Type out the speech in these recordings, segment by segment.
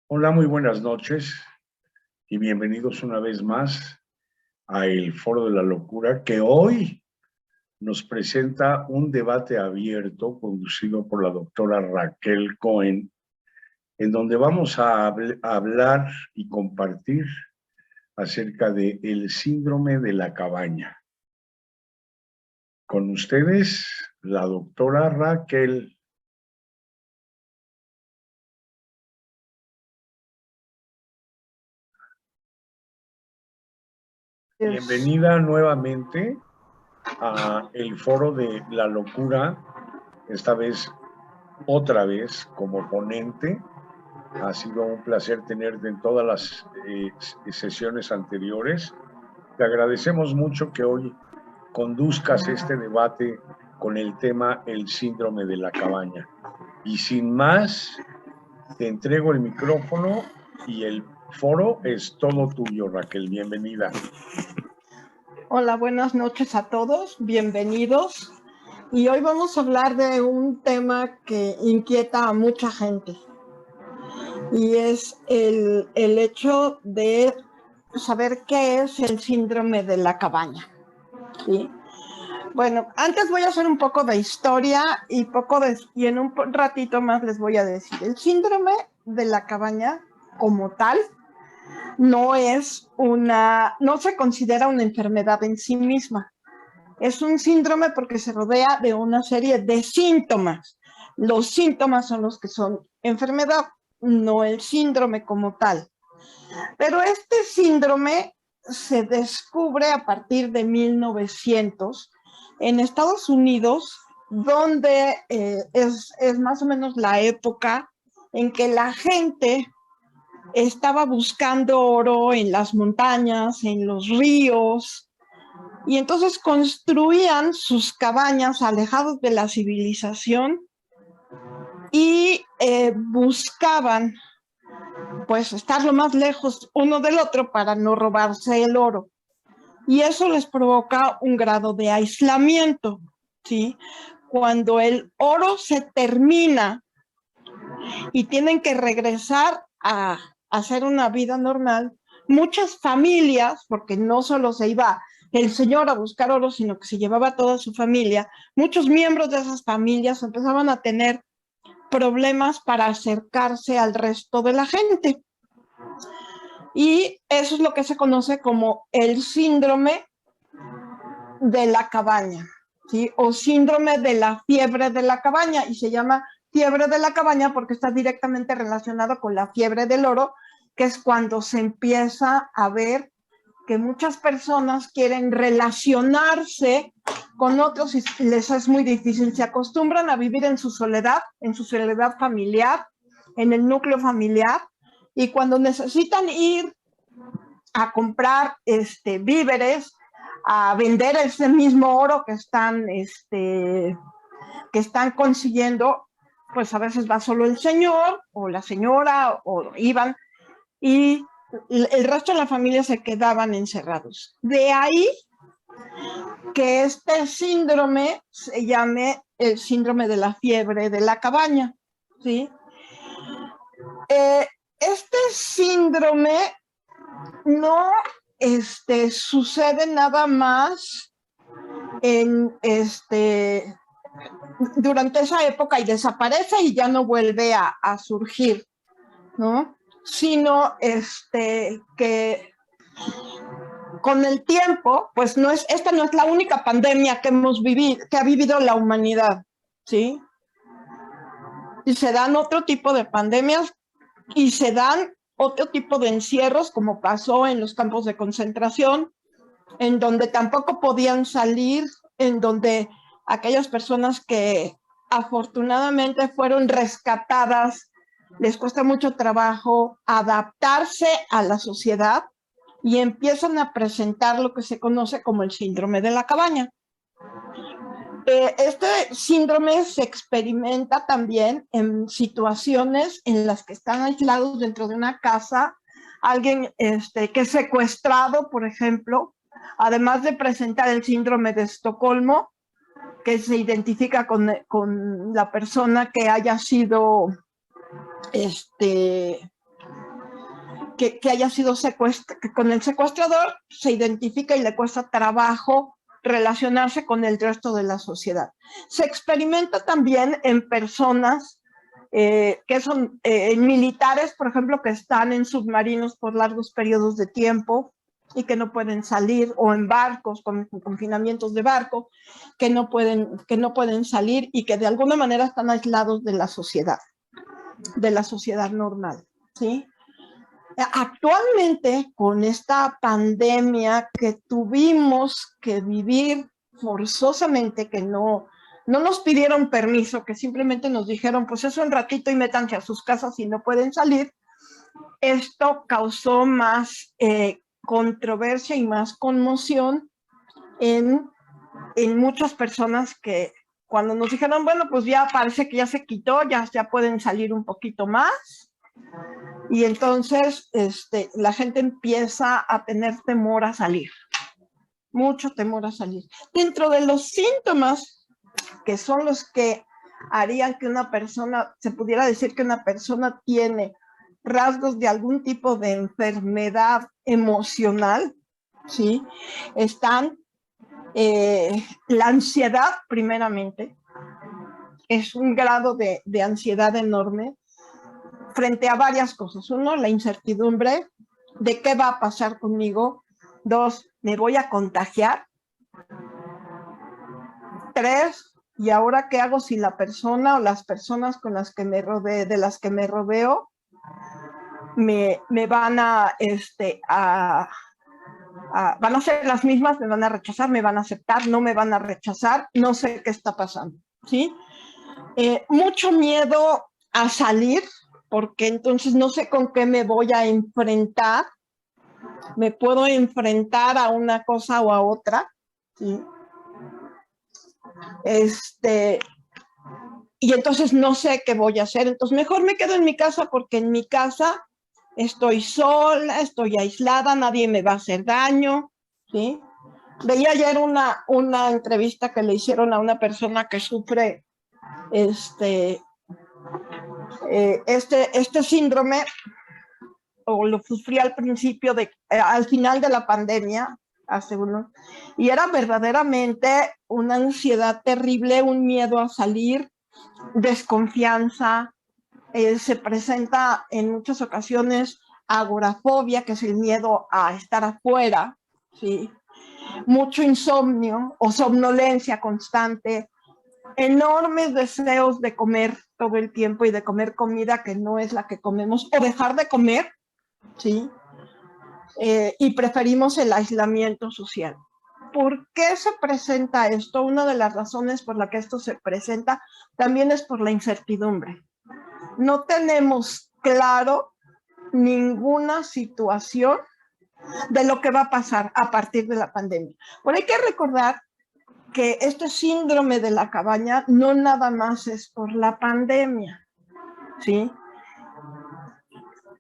Hola, muy buenas noches y bienvenidos una vez más a el Foro de la Locura, que hoy nos presenta un debate abierto conducido por la doctora Raquel Cohen, en donde vamos a hablar y compartir acerca de el síndrome de la cabaña. Con ustedes, la doctora Raquel. Bienvenida nuevamente a el Foro de la Locura, esta vez, otra vez, como ponente. Ha sido un placer tenerte en todas las sesiones anteriores. Te agradecemos mucho que hoy conduzcas este debate con el tema el síndrome de la cabaña. Y sin más, te entrego el micrófono y el foro es todo tuyo, Raquel. Bienvenida. Hola, buenas noches a todos, bienvenidos. Y hoy vamos a hablar de un tema que inquieta a mucha gente. Y es el hecho de saber qué es el síndrome de la cabaña. ¿Sí? Bueno, antes voy a hacer un poco de historia y en un ratito más les voy a decir. El síndrome de la cabaña como tal no se considera una enfermedad en sí misma. Es un síndrome porque se rodea de una serie de síntomas. Los síntomas son los que son enfermedad, no el síndrome como tal. Pero este síndrome se descubre a partir de 1900 en Estados Unidos, donde es más o menos la época en que la gente estaba buscando oro en las montañas, en los ríos, y entonces construían sus cabañas alejados de la civilización y buscaban pues estar lo más lejos uno del otro para no robarse el oro. Y eso les provoca un grado de aislamiento, ¿sí? Cuando el oro se termina y tienen que regresar a hacer una vida normal, muchas familias, porque no solo se iba el señor a buscar oro, sino que se llevaba a toda su familia, muchos miembros de esas familias empezaban a tener problemas para acercarse al resto de la gente. Y eso es lo que se conoce como el síndrome de la cabaña, ¿sí? O síndrome de la fiebre de la cabaña, y se llama fiebre de la cabaña porque está directamente relacionado con la fiebre del oro, que es cuando se empieza a ver que muchas personas quieren relacionarse con otros y les es muy difícil. Se acostumbran a vivir en su soledad familiar, en el núcleo familiar, y cuando necesitan ir a comprar víveres, a vender ese mismo oro que están consiguiendo, pues a veces va solo el señor o la señora o iban, y el resto de la familia se quedaban encerrados. De ahí que este síndrome se llame el síndrome de la fiebre de la cabaña, ¿sí? Este síndrome no sucede nada más durante esa época y desaparece y ya no vuelve a surgir, ¿no? Sino que con el tiempo, pues esta no es la única pandemia que ha vivido la humanidad, ¿sí? Y se dan otro tipo de pandemias y se dan otro tipo de encierros, como pasó en los campos de concentración, en donde tampoco podían salir, en donde aquellas personas que afortunadamente fueron rescatadas, les cuesta mucho trabajo adaptarse a la sociedad y empiezan a presentar lo que se conoce como el síndrome de la cabaña. Este síndrome se experimenta también en situaciones en las que están aislados dentro de una casa, alguien que es secuestrado, por ejemplo, además de presentar el síndrome de Estocolmo, que se identifica con la persona que haya sido que haya sido secuestrado, que con el secuestrador se identifica y le cuesta trabajo relacionarse con el resto de la sociedad. Se experimenta también en personas que son militares, por ejemplo, que están en submarinos por largos periodos de tiempo y que no pueden salir, o en barcos, con confinamientos de barco, que no pueden salir y que de alguna manera están aislados de la sociedad normal, ¿sí? Actualmente, con esta pandemia que tuvimos que vivir forzosamente, que no nos pidieron permiso, que simplemente nos dijeron, pues eso un ratito y métanse a sus casas y no pueden salir, esto causó más controversia y más conmoción en muchas personas que cuando nos dijeron, bueno, pues ya parece que ya se quitó, ya pueden salir un poquito más. Y entonces la gente empieza a tener temor a salir, mucho temor a salir. Dentro de los síntomas, que son los que harían que una persona, se pudiera decir que una persona tiene rasgos de algún tipo de enfermedad emocional, ¿sí? Están la ansiedad, primeramente, es un grado de ansiedad enorme, frente a varias cosas. Uno, la incertidumbre de qué va a pasar conmigo. Dos, me voy a contagiar. Tres, ¿y ahora qué hago si la persona o las personas con las que me rodeo, de las que me rodeo, me van van a ser las mismas, me van a rechazar, me van a aceptar, no me van a rechazar, no sé qué está pasando, ¿sí? Mucho miedo a salir, porque entonces no sé con qué me voy a enfrentar. Me puedo enfrentar a una cosa o a otra, ¿sí? Y entonces no sé qué voy a hacer. Entonces mejor me quedo en mi casa, porque en mi casa estoy sola, estoy aislada, nadie me va a hacer daño, ¿sí? Veía ayer una entrevista que le hicieron a una persona que sufre este síndrome, o lo sufrí al principio, al final de la pandemia, hace uno, y era verdaderamente una ansiedad terrible, un miedo a salir, desconfianza, se presenta en muchas ocasiones agorafobia, que es el miedo a estar afuera, ¿sí? Mucho insomnio o somnolencia constante, enormes deseos de comer todo el tiempo y de comer comida que no es la que comemos, o dejar de comer, ¿sí? Y preferimos el aislamiento social. ¿Por qué se presenta esto? Una de las razones por la que esto se presenta también es por la incertidumbre. No tenemos claro ninguna situación de lo que va a pasar a partir de la pandemia. Pero hay que recordar que este síndrome de la cabaña no nada más es por la pandemia, ¿sí?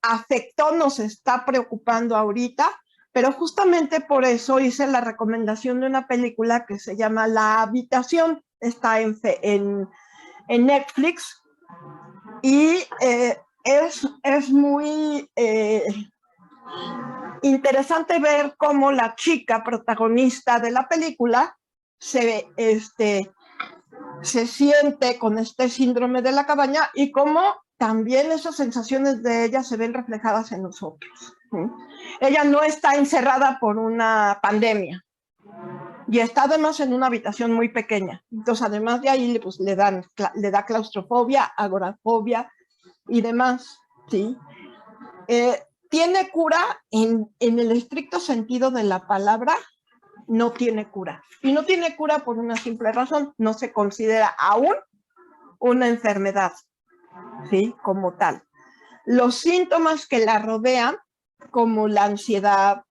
Afectó, nos está preocupando ahorita, pero justamente por eso hice la recomendación de una película que se llama La Habitación, está en Netflix, y es muy interesante ver cómo la chica protagonista de la película se siente con este síndrome de la cabaña, y cómo también esas sensaciones de ella se ven reflejadas en nosotros, ¿sí? Ella no está encerrada por una pandemia y está además en una habitación muy pequeña. Entonces, además de ahí, pues, le da claustrofobia, agorafobia y demás, ¿sí? ¿Tiene cura? En el estricto sentido de la palabra, no tiene cura. Y no tiene cura por una simple razón: no se considera aún una enfermedad, ¿sí? Como tal. Los síntomas que la rodean, como la ansiedad,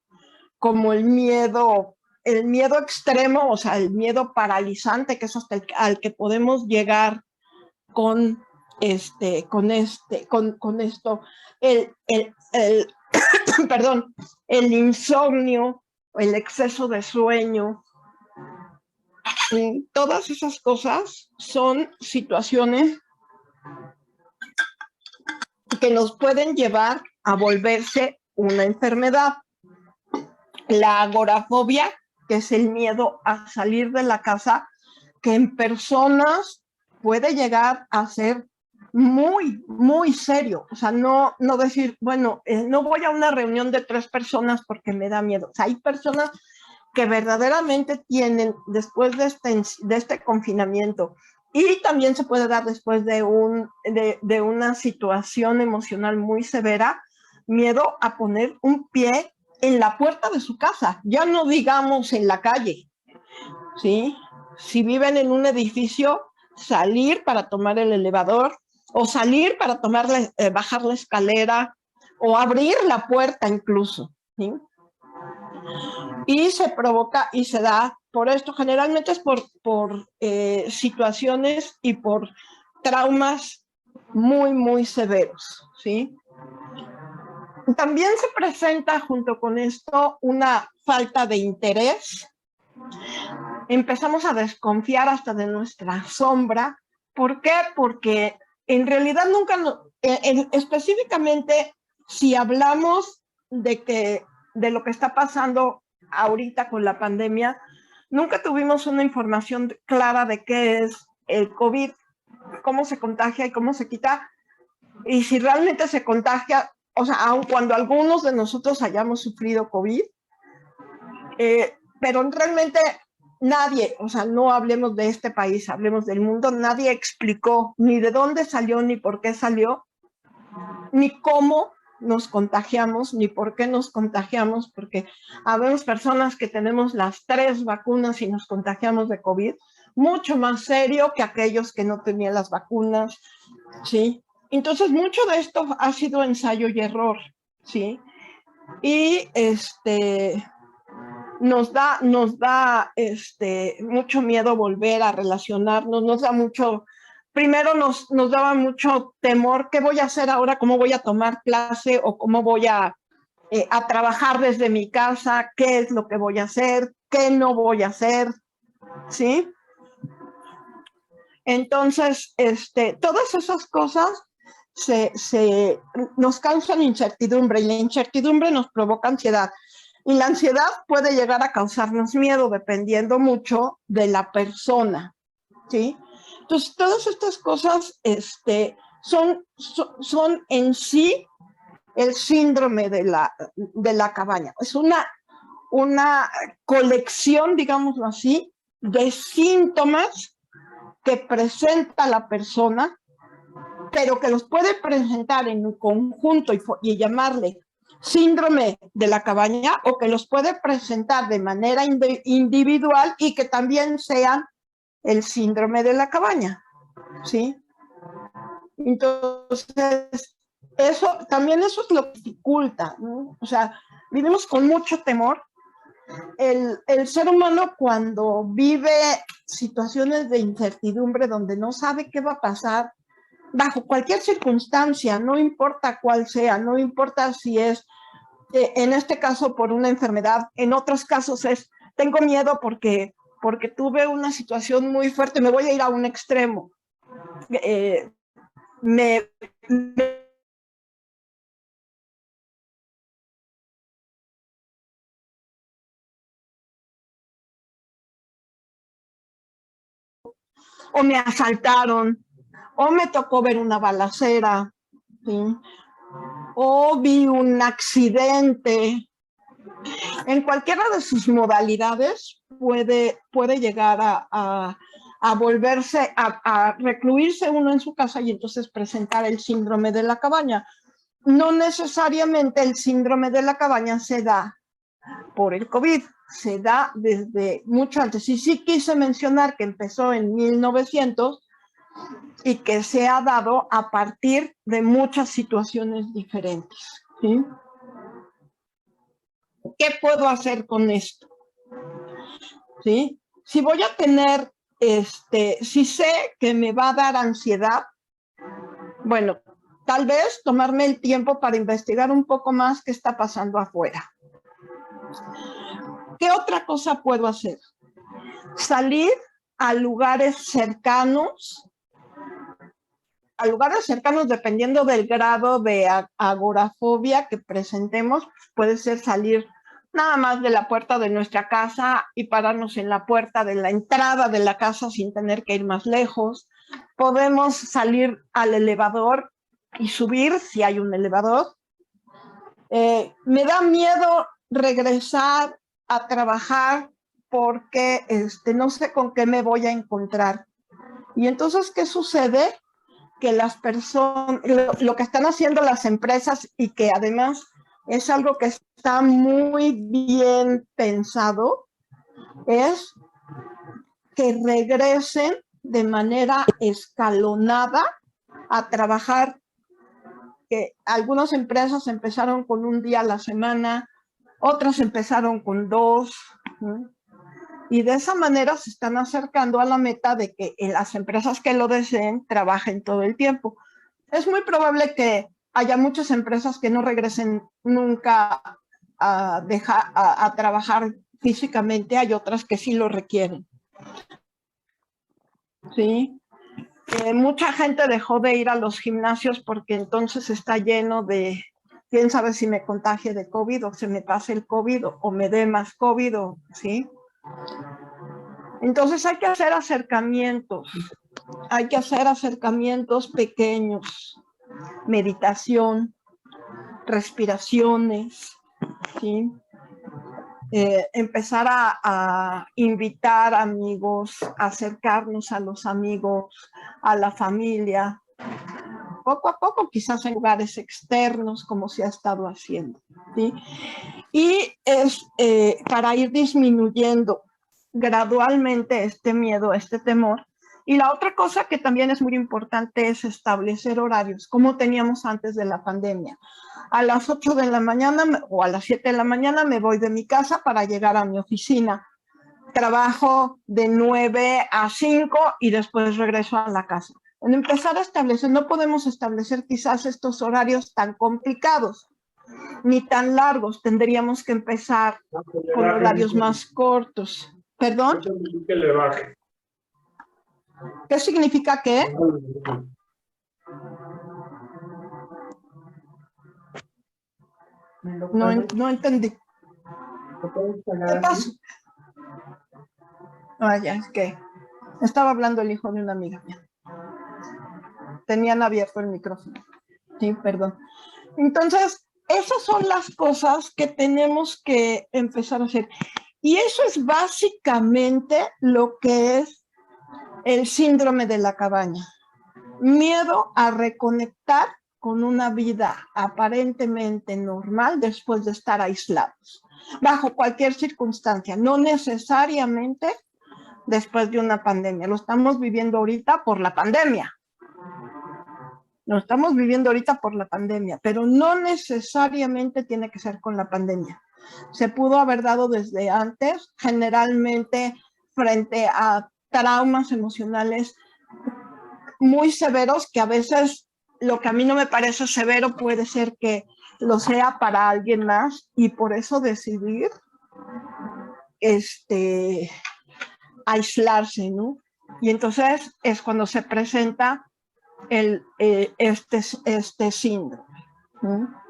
como el miedo extremo, o sea, el miedo paralizante, que es hasta al que podemos llegar con esto, perdón, el insomnio, el exceso de sueño. Todas esas cosas son situaciones que nos pueden llevar a volverse una enfermedad. La agorafobia, que es el miedo a salir de la casa, que en personas puede llegar a ser muy, muy serio. O sea, no decir, bueno, no voy a una reunión de 3 personas porque me da miedo. O sea, hay personas que verdaderamente tienen, después de este confinamiento, y también se puede dar después de una situación emocional muy severa, miedo a poner un pie en la puerta de su casa, ya no digamos en la calle, ¿sí? Si viven en un edificio, salir para tomar el elevador, o salir para bajar la escalera, o abrir la puerta incluso, ¿sí? Y se provoca y se da por esto, generalmente es por situaciones y por traumas muy, muy severos, ¿sí? También se presenta junto con esto una falta de interés. Empezamos a desconfiar hasta de nuestra sombra. ¿Por qué? Porque en realidad nunca, específicamente, si hablamos de lo que está pasando ahorita con la pandemia, nunca tuvimos una información clara de qué es el COVID, cómo se contagia y cómo se quita, y si realmente se contagia, o sea, aun cuando algunos de nosotros hayamos sufrido COVID, pero realmente nadie, o sea, no hablemos de este país, hablemos del mundo, nadie explicó ni de dónde salió, ni por qué salió, ni cómo nos contagiamos, ni por qué nos contagiamos, porque habemos personas que tenemos las 3 vacunas y nos contagiamos de COVID, mucho más serio que aquellos que no tenían las vacunas, ¿sí? Entonces, mucho de esto ha sido ensayo y error, ¿sí? Y nos da mucho miedo volver a relacionarnos, nos da mucho, primero nos daba mucho temor, ¿qué voy a hacer ahora? ¿Cómo voy a tomar clase? ¿O cómo voy a trabajar desde mi casa? ¿Qué es lo que voy a hacer? ¿Qué no voy a hacer? ¿Sí? Entonces, todas esas cosas nos causan incertidumbre, y la incertidumbre nos provoca ansiedad. Y la ansiedad puede llegar a causarnos miedo dependiendo mucho de la persona, ¿sí? Entonces, todas estas cosas son en sí el síndrome de la cabaña. Es una colección, digámoslo así, de síntomas que presenta la persona, pero que los puede presentar en un conjunto y llamarle síndrome de la cabaña, o que los puede presentar de manera individual y que también sean el síndrome de la cabaña, ¿sí? Entonces, eso es lo que dificulta, ¿no? O sea, vivimos con mucho temor. El ser humano, cuando vive situaciones de incertidumbre donde no sabe qué va a pasar, bajo cualquier circunstancia, no importa cuál sea, no importa si es, en este caso, por una enfermedad, en otros casos es, tengo miedo porque tuve una situación muy fuerte, me voy a ir a un extremo. Me o me asaltaron, o me tocó ver una balacera, ¿sí? O vi un accidente. En cualquiera de sus modalidades puede llegar a volverse, a recluirse uno en su casa y entonces presentar el síndrome de la cabaña. No necesariamente el síndrome de la cabaña se da por el COVID, se da desde mucho antes. Y sí quise mencionar que empezó en 1900 y que se ha dado a partir de muchas situaciones diferentes, ¿sí? ¿Qué puedo hacer con esto? ¿Sí? Si voy a tener, si sé que me va a dar ansiedad, bueno, tal vez tomarme el tiempo para investigar un poco más qué está pasando afuera. ¿Qué otra cosa puedo hacer? Salir a lugares cercanos a lugares cercanos, dependiendo del grado de agorafobia que presentemos, puede ser salir nada más de la puerta de nuestra casa y pararnos en la puerta de la entrada de la casa sin tener que ir más lejos. Podemos salir al elevador y subir si hay un elevador. Me da miedo regresar a trabajar porque no sé con qué me voy a encontrar. Y entonces, ¿qué sucede? Que las personas, lo que están haciendo las empresas y que además es algo que está muy bien pensado, es que regresen de manera escalonada a trabajar. Que algunas empresas empezaron con un día a la semana, otras empezaron con 2, ¿no? Y de esa manera se están acercando a la meta de que las empresas que lo deseen trabajen todo el tiempo. Es muy probable que haya muchas empresas que no regresen nunca a trabajar físicamente, hay otras que sí lo requieren. ¿Sí? Mucha gente dejó de ir a los gimnasios porque entonces está lleno de, quién sabe si me contagie de COVID o se me pase el COVID o me dé más COVID, ¿sí? Entonces hay que hacer acercamientos pequeños, meditación, respiraciones, ¿sí? Empezar a invitar amigos, acercarnos a los amigos, a la familia, poco a poco, quizás en lugares externos, como se ha estado haciendo, ¿sí? Y es para ir disminuyendo gradualmente este miedo, este temor. Y la otra cosa que también es muy importante es establecer horarios, como teníamos antes de la pandemia. A las 8 de la mañana o a las 7 de la mañana me voy de mi casa para llegar a mi oficina. Trabajo de 9 a 5 y después regreso a la casa. En empezar a establecer, no podemos establecer quizás estos horarios tan complicados ni tan largos, tendríamos que empezar con horarios más cortos. ¿Perdón? Que le baje. ¿Qué significa qué? No entendí. ¿Qué pasó? Ya, es que estaba hablando el hijo de una amiga mía. Tenían abierto el micrófono. Sí, perdón. Entonces, esas son las cosas que tenemos que empezar a hacer. Y eso es básicamente lo que es el síndrome de la cabaña. Miedo a reconectar con una vida aparentemente normal después de estar aislados, bajo cualquier circunstancia, no necesariamente después de una pandemia. Lo estamos viviendo ahorita por la pandemia. Pero no necesariamente tiene que ser con la pandemia. Se pudo haber dado desde antes, generalmente frente a traumas emocionales muy severos, que a veces lo que a mí no me parece severo puede ser que lo sea para alguien más, y por eso decidir aislarse, ¿no? Y entonces es cuando se presenta este síndrome, ¿no?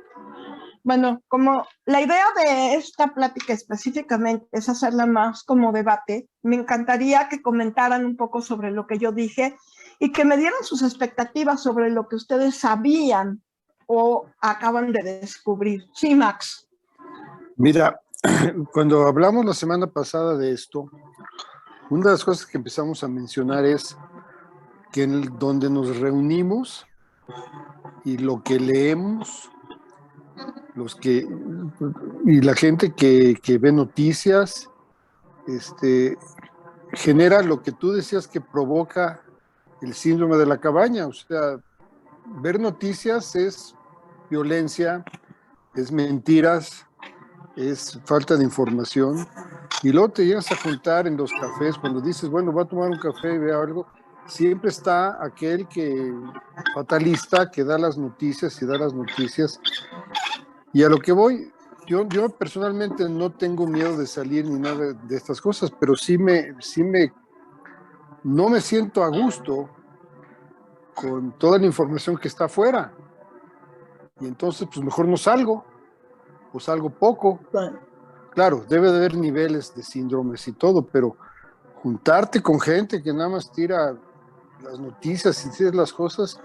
Bueno, como la idea de esta plática específicamente es hacerla más como debate, me encantaría que comentaran un poco sobre lo que yo dije y que me dieran sus expectativas sobre lo que ustedes sabían o acaban de descubrir. Sí, Max. Mira, cuando hablamos la semana pasada de esto, una de las cosas que empezamos a mencionar es que donde nos reunimos y lo que leemos, y la gente que ve noticias, genera lo que tú decías que provoca el síndrome de la cabaña. O sea, ver noticias es violencia, es mentiras, es falta de información, y luego te llegas a juntar en los cafés, cuando dices, bueno, voy a tomar un café y veo algo, siempre está aquel fatalista, que da las noticias y da las noticias. Y a lo que voy, yo personalmente no tengo miedo de salir ni nada de estas cosas, pero no me siento a gusto con toda la información que está afuera. Y entonces, pues mejor no salgo, o salgo poco. Bueno, Claro, debe de haber niveles de síndromes y todo, pero juntarte con gente que nada más tira las noticias y tira las cosas,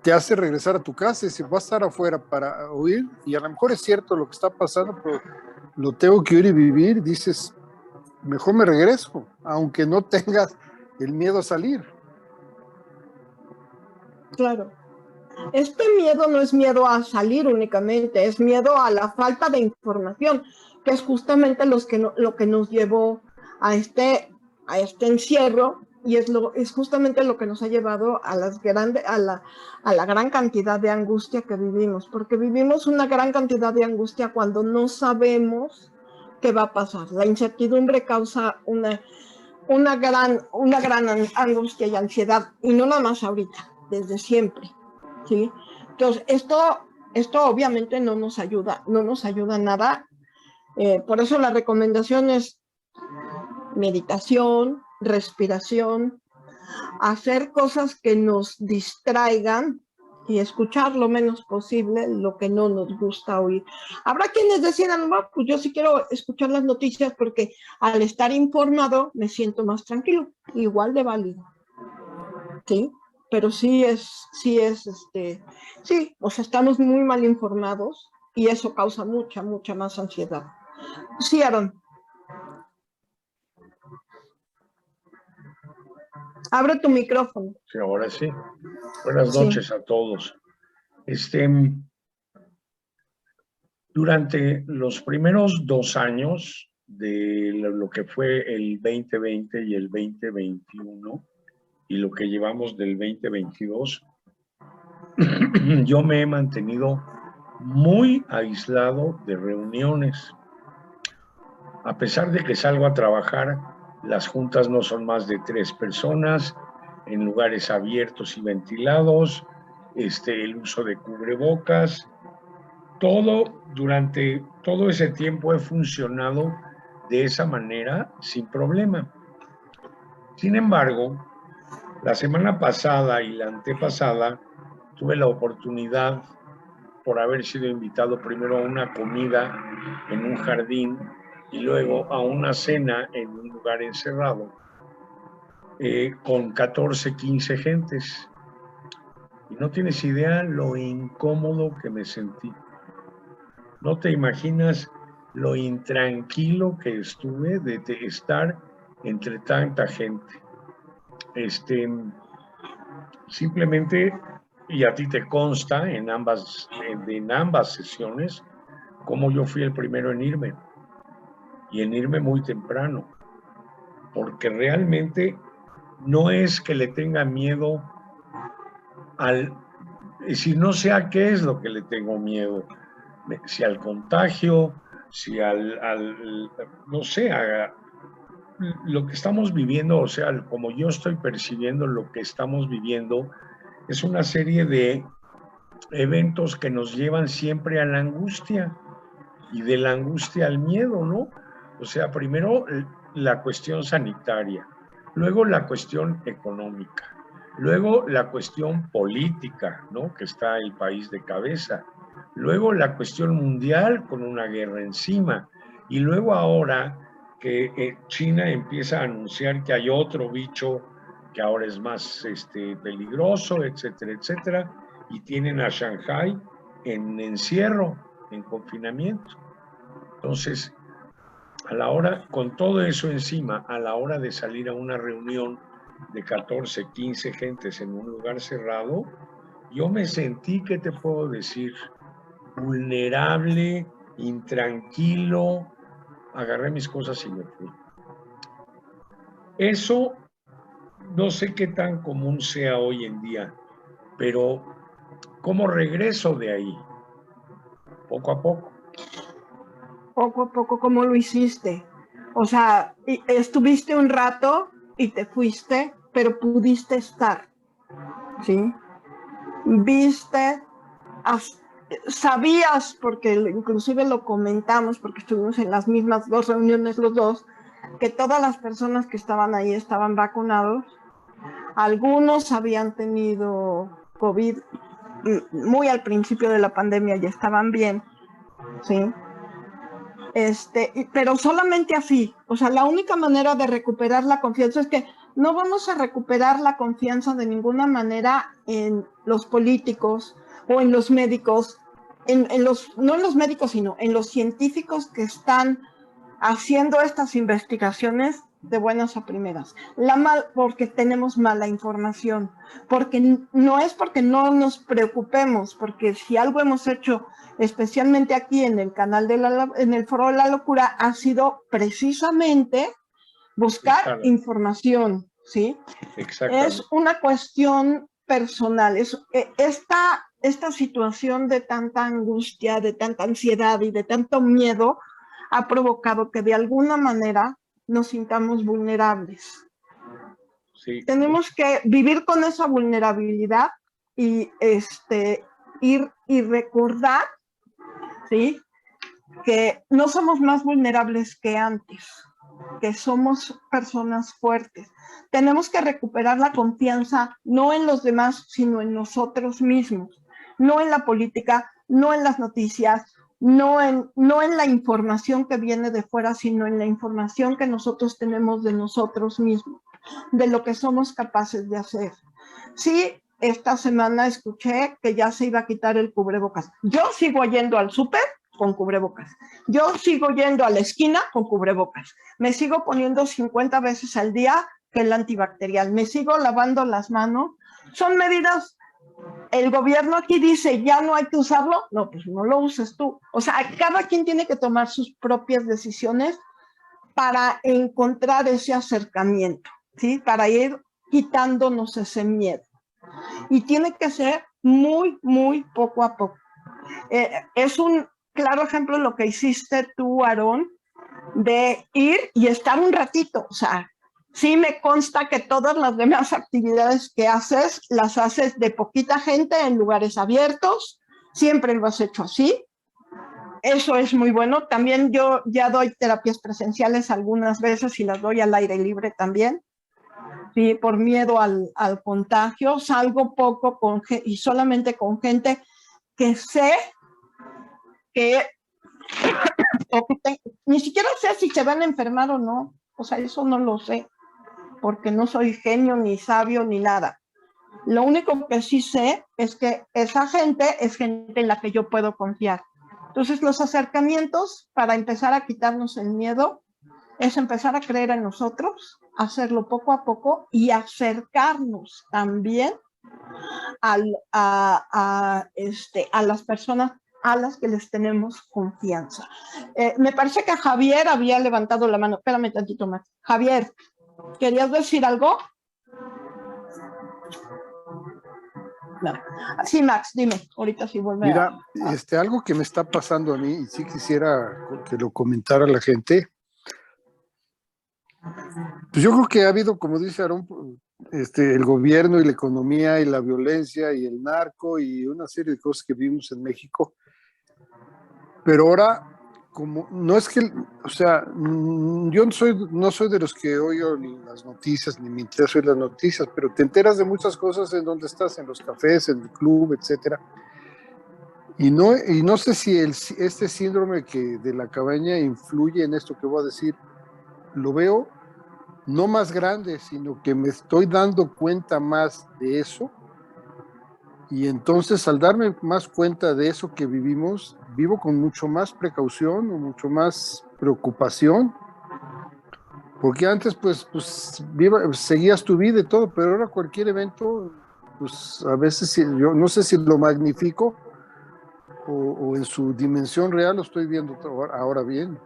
te hace regresar a tu casa y si vas a estar afuera para oír, y a lo mejor es cierto lo que está pasando, pero lo tengo que oír y vivir, dices, mejor me regreso, aunque no tengas el miedo a salir. claro. Este miedo no es miedo a salir únicamente, es miedo a la falta de información, que es justamente lo que nos llevó a este encierro y es justamente lo que nos ha llevado a la gran cantidad de angustia que vivimos, porque vivimos una gran cantidad de angustia cuando no sabemos qué va a pasar. La incertidumbre causa una gran angustia y ansiedad, y no nada más ahorita, desde siempre. ¿Sí? Entonces, esto obviamente no nos ayuda nada. Por eso la recomendación es meditación, respiración, hacer cosas que nos distraigan y escuchar lo menos posible lo que no nos gusta oír. Habrá quienes decidan, no, pues yo sí quiero escuchar las noticias porque al estar informado me siento más tranquilo, igual de válido. ¿Sí? Pero sí, o sea, estamos muy mal informados y eso causa mucha más ansiedad. Sí, Aaron. Abre tu micrófono. Sí, ahora sí. Buenas noches a todos. Durante los primeros 2 años de lo que fue el 2020 y el 2021 y lo que llevamos del 2022, yo me he mantenido muy aislado de reuniones. A pesar de que salgo a trabajar, las juntas no son más de 3 personas, en lugares abiertos y ventilados, el uso de cubrebocas. Durante todo ese tiempo he funcionado de esa manera sin problema. Sin embargo, la semana pasada y la antepasada tuve la oportunidad, por haber sido invitado primero a una comida en un jardín y luego a una cena en un lugar encerrado, con 14, 15 gentes. Y no tienes idea lo incómodo que me sentí. No te imaginas lo intranquilo que estuve de estar entre tanta gente. Simplemente, y a ti te consta en ambas sesiones, como yo fui el primero en irme, y en irme muy temprano, porque realmente no es que le tenga miedo si no sé a qué es lo que le tengo miedo, si al contagio, si no sé, a lo que estamos viviendo, o sea, como yo estoy percibiendo lo que estamos viviendo, es una serie de eventos que nos llevan siempre a la angustia y de la angustia al miedo, ¿no? O sea, primero la cuestión sanitaria, luego la cuestión económica, luego la cuestión política, ¿no? Que está el país de cabeza, luego la cuestión mundial con una guerra encima, y luego ahora que China empieza a anunciar que hay otro bicho que ahora es más peligroso, etcétera, etcétera, y tienen a Shanghái en encierro, en confinamiento. Entonces, a la hora, con todo eso encima, a la hora de salir a una reunión de 14, 15 gentes en un lugar cerrado, yo me sentí, ¿qué te puedo decir? Vulnerable, intranquilo, agarré mis cosas y me fui. Eso no sé qué tan común sea hoy en día, pero ¿cómo regreso de ahí? Poco a poco. Poco a poco, ¿cómo lo hiciste? O sea, estuviste un rato y te fuiste, pero pudiste estar, ¿sí? Viste, sabías, porque inclusive lo comentamos, porque estuvimos en las mismas 2 reuniones los dos, que todas las personas que estaban ahí estaban vacunados. Algunos habían tenido COVID muy al principio de la pandemia y estaban bien, ¿sí? Pero solamente así. O sea, la única manera de recuperar la confianza es que no vamos a recuperar la confianza de ninguna manera en los políticos o en los médicos, no en los médicos, sino en los científicos que están haciendo estas investigaciones de buenas a primeras. Porque tenemos mala información, porque no es porque no nos preocupemos, porque si algo hemos hecho, especialmente aquí en el canal en el Foro de la Locura, ha sido precisamente buscar información, ¿sí? Es una cuestión personal. Esta situación de tanta angustia, de tanta ansiedad y de tanto miedo ha provocado que de alguna manera nos sintamos vulnerables. Sí. Tenemos que vivir con esa vulnerabilidad y ir y recordar, ¿sí?, que no somos más vulnerables que antes, que somos personas fuertes. Tenemos que recuperar la confianza no en los demás, sino en nosotros mismos, no en la política, no en las noticias, no en la información que viene de fuera, sino en la información que nosotros tenemos de nosotros mismos, de lo que somos capaces de hacer. Sí, esta semana escuché que ya se iba a quitar el cubrebocas. Yo sigo yendo al súper con cubrebocas. Yo sigo yendo a la esquina con cubrebocas. Me sigo poniendo 50 veces al día gel antibacterial. Me sigo lavando las manos. Son medidas. El gobierno aquí dice, ya no hay que usarlo. No, pues no lo uses tú. O sea, cada quien tiene que tomar sus propias decisiones para encontrar ese acercamiento, ¿sí? Para ir quitándonos ese miedo. Y tiene que ser muy, muy poco a poco. Es un claro ejemplo lo que hiciste tú, Aarón, de ir y estar un ratito. O sea, sí me consta que todas las demás actividades que haces, las haces de poquita gente en lugares abiertos, siempre lo has hecho así. Eso es muy bueno. También yo ya doy terapias presenciales algunas veces y las doy al aire libre también. Sí, por miedo al contagio, salgo poco y solamente con gente que sé que ni siquiera sé si se van a enfermar o no. O sea, eso no lo sé, porque no soy genio, ni sabio, ni nada. Lo único que sí sé es que esa gente es gente en la que yo puedo confiar. Entonces, los acercamientos para empezar a quitarnos el miedo es empezar a creer en nosotros, hacerlo poco a poco y acercarnos también a las personas a las que les tenemos confianza. Me parece que Javier había levantado la mano. Espérame tantito más. Javier, ¿querías decir algo? No. Sí, Max, dime. Ahorita sí vuelve. Mira, algo que me está pasando a mí, y sí quisiera que lo comentara la gente. Pues yo creo que ha habido, como dice Aarón, el gobierno y la economía y la violencia y el narco y una serie de cosas que vimos en México. Pero ahora, como no es que, o sea, yo no soy de los que oigo las noticias, ni me interesa oír las noticias, pero te enteras de muchas cosas en donde estás, en los cafés, en el club, etcétera. Y no sé si este síndrome de la cabaña influye en esto que voy a decir. Lo veo no más grande, sino que me estoy dando cuenta más de eso. Y entonces, al darme más cuenta de eso que vivimos, vivo con mucho más precaución o mucho más preocupación. Porque antes, pues seguías tu vida y todo, pero ahora cualquier evento, pues a veces yo no sé si lo magnifico o en su dimensión real lo estoy viendo ahora bien.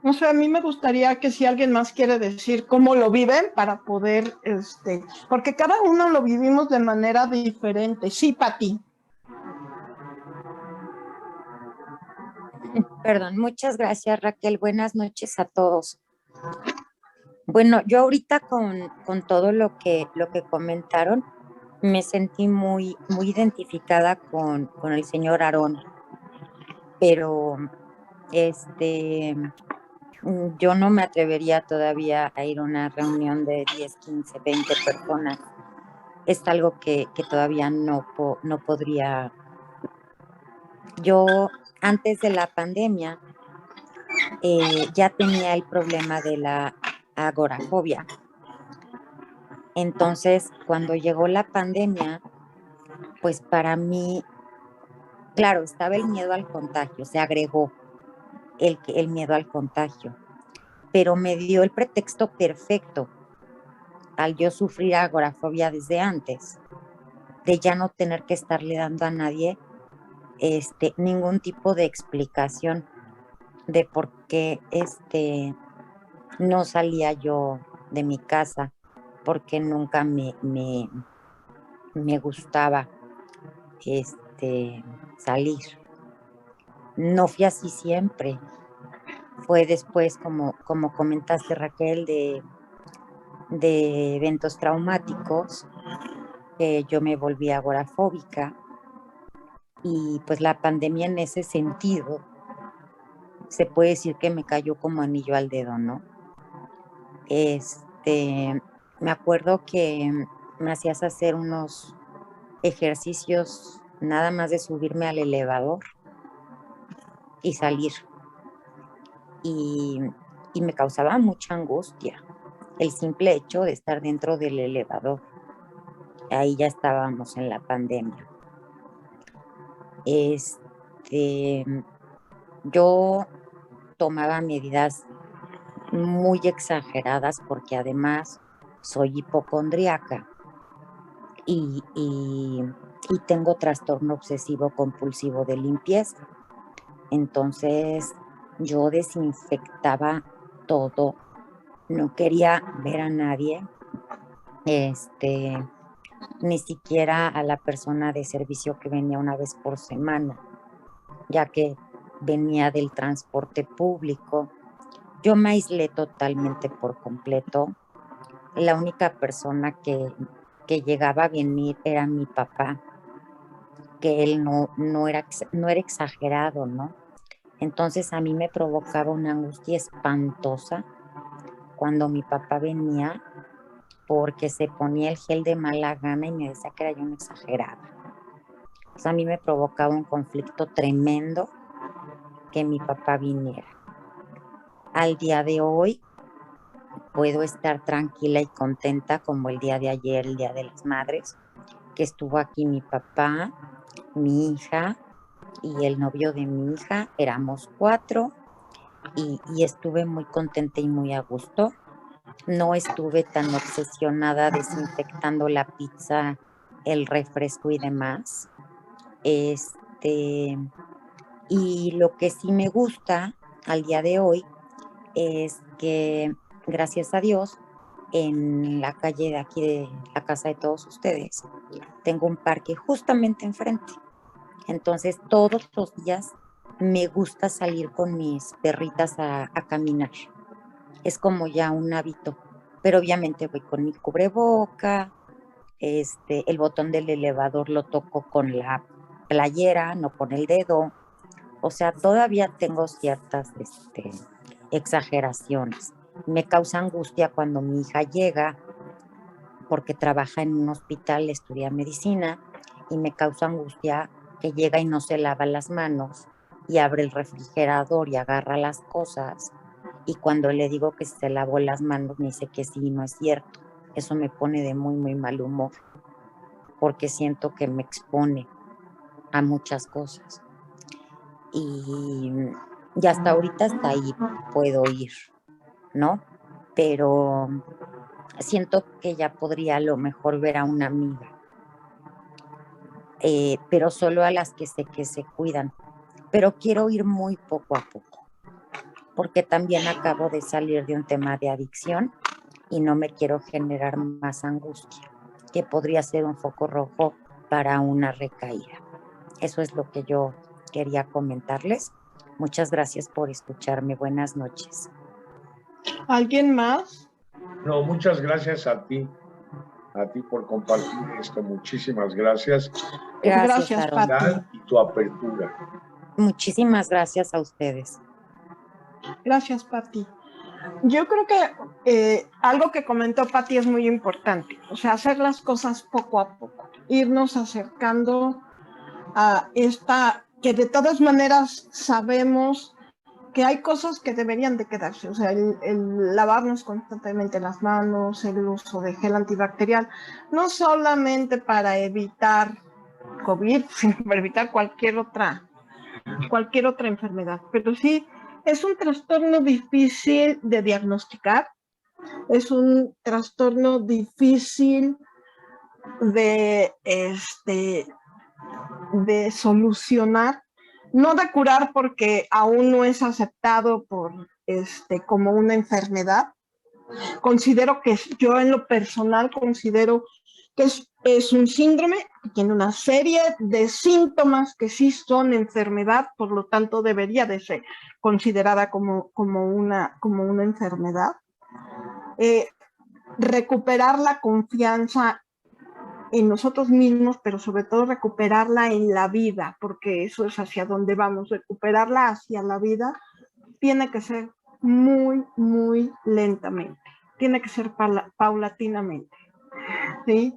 No sé, a mí me gustaría que si alguien más quiere decir cómo lo viven para poder, porque cada uno lo vivimos de manera diferente. Sí, Pati. Perdón, muchas gracias, Raquel. Buenas noches a todos. Bueno, yo ahorita con todo lo que comentaron, me sentí muy, muy identificada con el señor Aarón. Pero, Yo no me atrevería todavía a ir a una reunión de 10, 15, 20 personas. Es algo que todavía no podría. Yo, antes de la pandemia, ya tenía el problema de la agorafobia. Entonces, cuando llegó la pandemia, pues para mí, claro, estaba el miedo al contagio, se agregó el miedo al contagio, pero me dio el pretexto perfecto al yo sufrir agorafobia desde antes, de ya no tener que estarle dando a nadie ningún tipo de explicación de por qué no salía yo de mi casa, porque nunca me gustaba salir. No fui así siempre. Fue después, como comentaste, Raquel, de eventos traumáticos, que yo me volví agorafóbica, y pues la pandemia en ese sentido se puede decir que me cayó como anillo al dedo, ¿no? Me acuerdo que me hacías hacer unos ejercicios nada más de subirme al elevador y salir. Y me causaba mucha angustia el simple hecho de estar dentro del elevador. Ahí ya estábamos en la pandemia. Yo tomaba medidas muy exageradas porque además soy hipocondríaca y tengo trastorno obsesivo compulsivo de limpieza. Entonces yo desinfectaba todo, no quería ver a nadie, ni siquiera a la persona de servicio que venía una vez por semana, ya que venía del transporte público. Yo me aislé totalmente por completo. La única persona que llegaba a venir era mi papá, que él no era exagerado, ¿no? Entonces a mí me provocaba una angustia espantosa cuando mi papá venía, porque se ponía el gel de mala gana y me decía que era yo una exagerada. O sea, a mí me provocaba un conflicto tremendo que mi papá viniera. Al día de hoy puedo estar tranquila y contenta, como el día de ayer, el Día de las Madres, que estuvo aquí mi papá, mi hija y el novio de mi hija. Éramos 4 y estuve muy contenta y muy a gusto. No estuve tan obsesionada desinfectando la pizza, el refresco y demás. Y lo que sí me gusta al día de hoy es que, gracias a Dios, en la calle de aquí de la casa de todos ustedes, tengo un parque justamente enfrente. Entonces, todos los días me gusta salir con mis perritas a caminar. Es como ya un hábito, pero obviamente voy con mi cubreboca, el botón del elevador lo toco con la playera, no con el dedo. O sea, todavía tengo ciertas exageraciones. Me causa angustia cuando mi hija llega, porque trabaja en un hospital, estudia medicina, y me causa angustia que llega y no se lava las manos y abre el refrigerador y agarra las cosas, y cuando le digo que se lavó las manos me dice que sí, no es cierto. Eso me pone de muy, muy mal humor, porque siento que me expone a muchas cosas. Y hasta ahorita, hasta ahí puedo ir, ¿no? Pero siento que ya podría a lo mejor ver a una amiga, pero solo a las que sé que se cuidan. Pero quiero ir muy poco a poco, porque también acabo de salir de un tema de adicción y no me quiero generar más angustia, que podría ser un foco rojo para una recaída. Eso es lo que yo quería comentarles. Muchas gracias por escucharme. Buenas noches. ¿Alguien más? No, muchas gracias a ti por compartir esto. Muchísimas gracias. Gracias, Tu Pati. y tu apertura. Muchísimas gracias a ustedes. Gracias, Pati. Yo creo que algo que comentó Pati es muy importante, o sea, hacer las cosas poco a poco, irnos acercando a esta, que de todas maneras sabemos que hay cosas que deberían de quedarse, o sea, el lavarnos constantemente las manos, el uso de gel antibacterial, no solamente para evitar COVID, sino para evitar cualquier otra enfermedad, pero sí es un trastorno difícil de diagnosticar, es un trastorno difícil de, de solucionar, no de curar porque aún no es aceptado como una enfermedad. Considero que yo en lo personal considero que es un síndrome que tiene una serie de síntomas que sí son enfermedad, por lo tanto debería de ser considerada como una enfermedad. Recuperar la confianza en nosotros mismos, pero sobre todo recuperarla en la vida, porque eso es hacia donde vamos, recuperarla hacia la vida tiene que ser muy, muy lentamente, tiene que ser paulatinamente, ¿sí?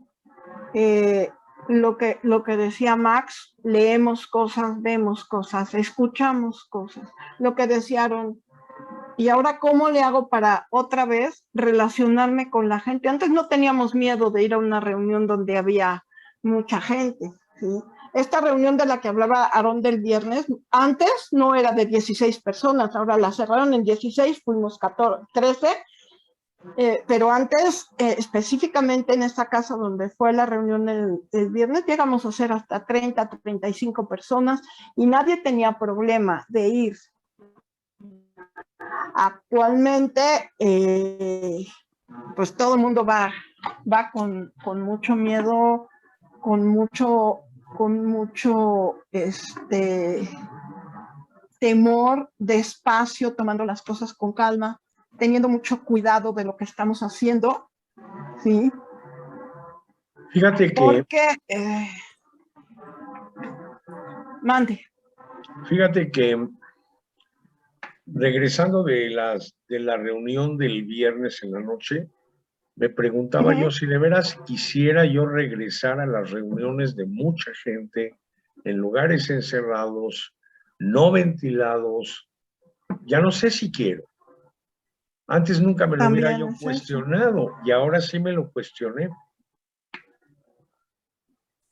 Lo que decía Max, leemos cosas, vemos cosas, escuchamos cosas. Lo que decían, ¿y ahora cómo le hago para otra vez relacionarme con la gente? Antes no teníamos miedo de ir a una reunión donde había mucha gente, ¿sí? Esta reunión de la que hablaba Aarón del viernes, antes no era de 16 personas, ahora la cerraron en 16, fuimos 13, pero antes, específicamente en esta casa donde fue la reunión el viernes, llegamos a ser hasta 30, 35 personas y nadie tenía problema de ir. Actualmente, pues todo el mundo va con mucho miedo, con mucho temor, despacio, tomando las cosas con calma, teniendo mucho cuidado de lo que estamos haciendo, ¿sí? Fíjate que... Porque, mande. Fíjate que regresando de la reunión del viernes en la noche, me preguntaba yo si de veras quisiera yo regresar a las reuniones de mucha gente en lugares encerrados, no ventilados. Ya no sé si quiero. Antes nunca me lo hubiera yo cuestionado y ahora sí me lo cuestioné.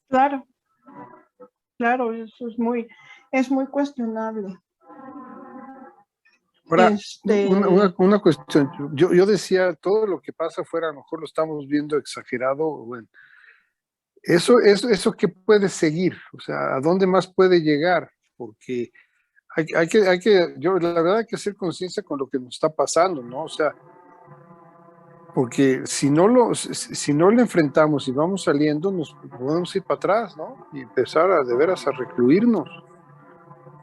Claro, claro, eso es muy cuestionable. Ahora, una cuestión, yo decía, todo lo que pasa afuera a lo mejor lo estamos viendo exagerado. Bueno, eso ¿qué puede seguir? O sea, ¿a dónde más puede llegar? Porque la verdad hay que hacer conciencia con lo que nos está pasando, ¿no? O sea, porque si no lo enfrentamos y vamos saliendo, nos podemos ir para atrás, ¿no? Y empezar de veras a recluirnos.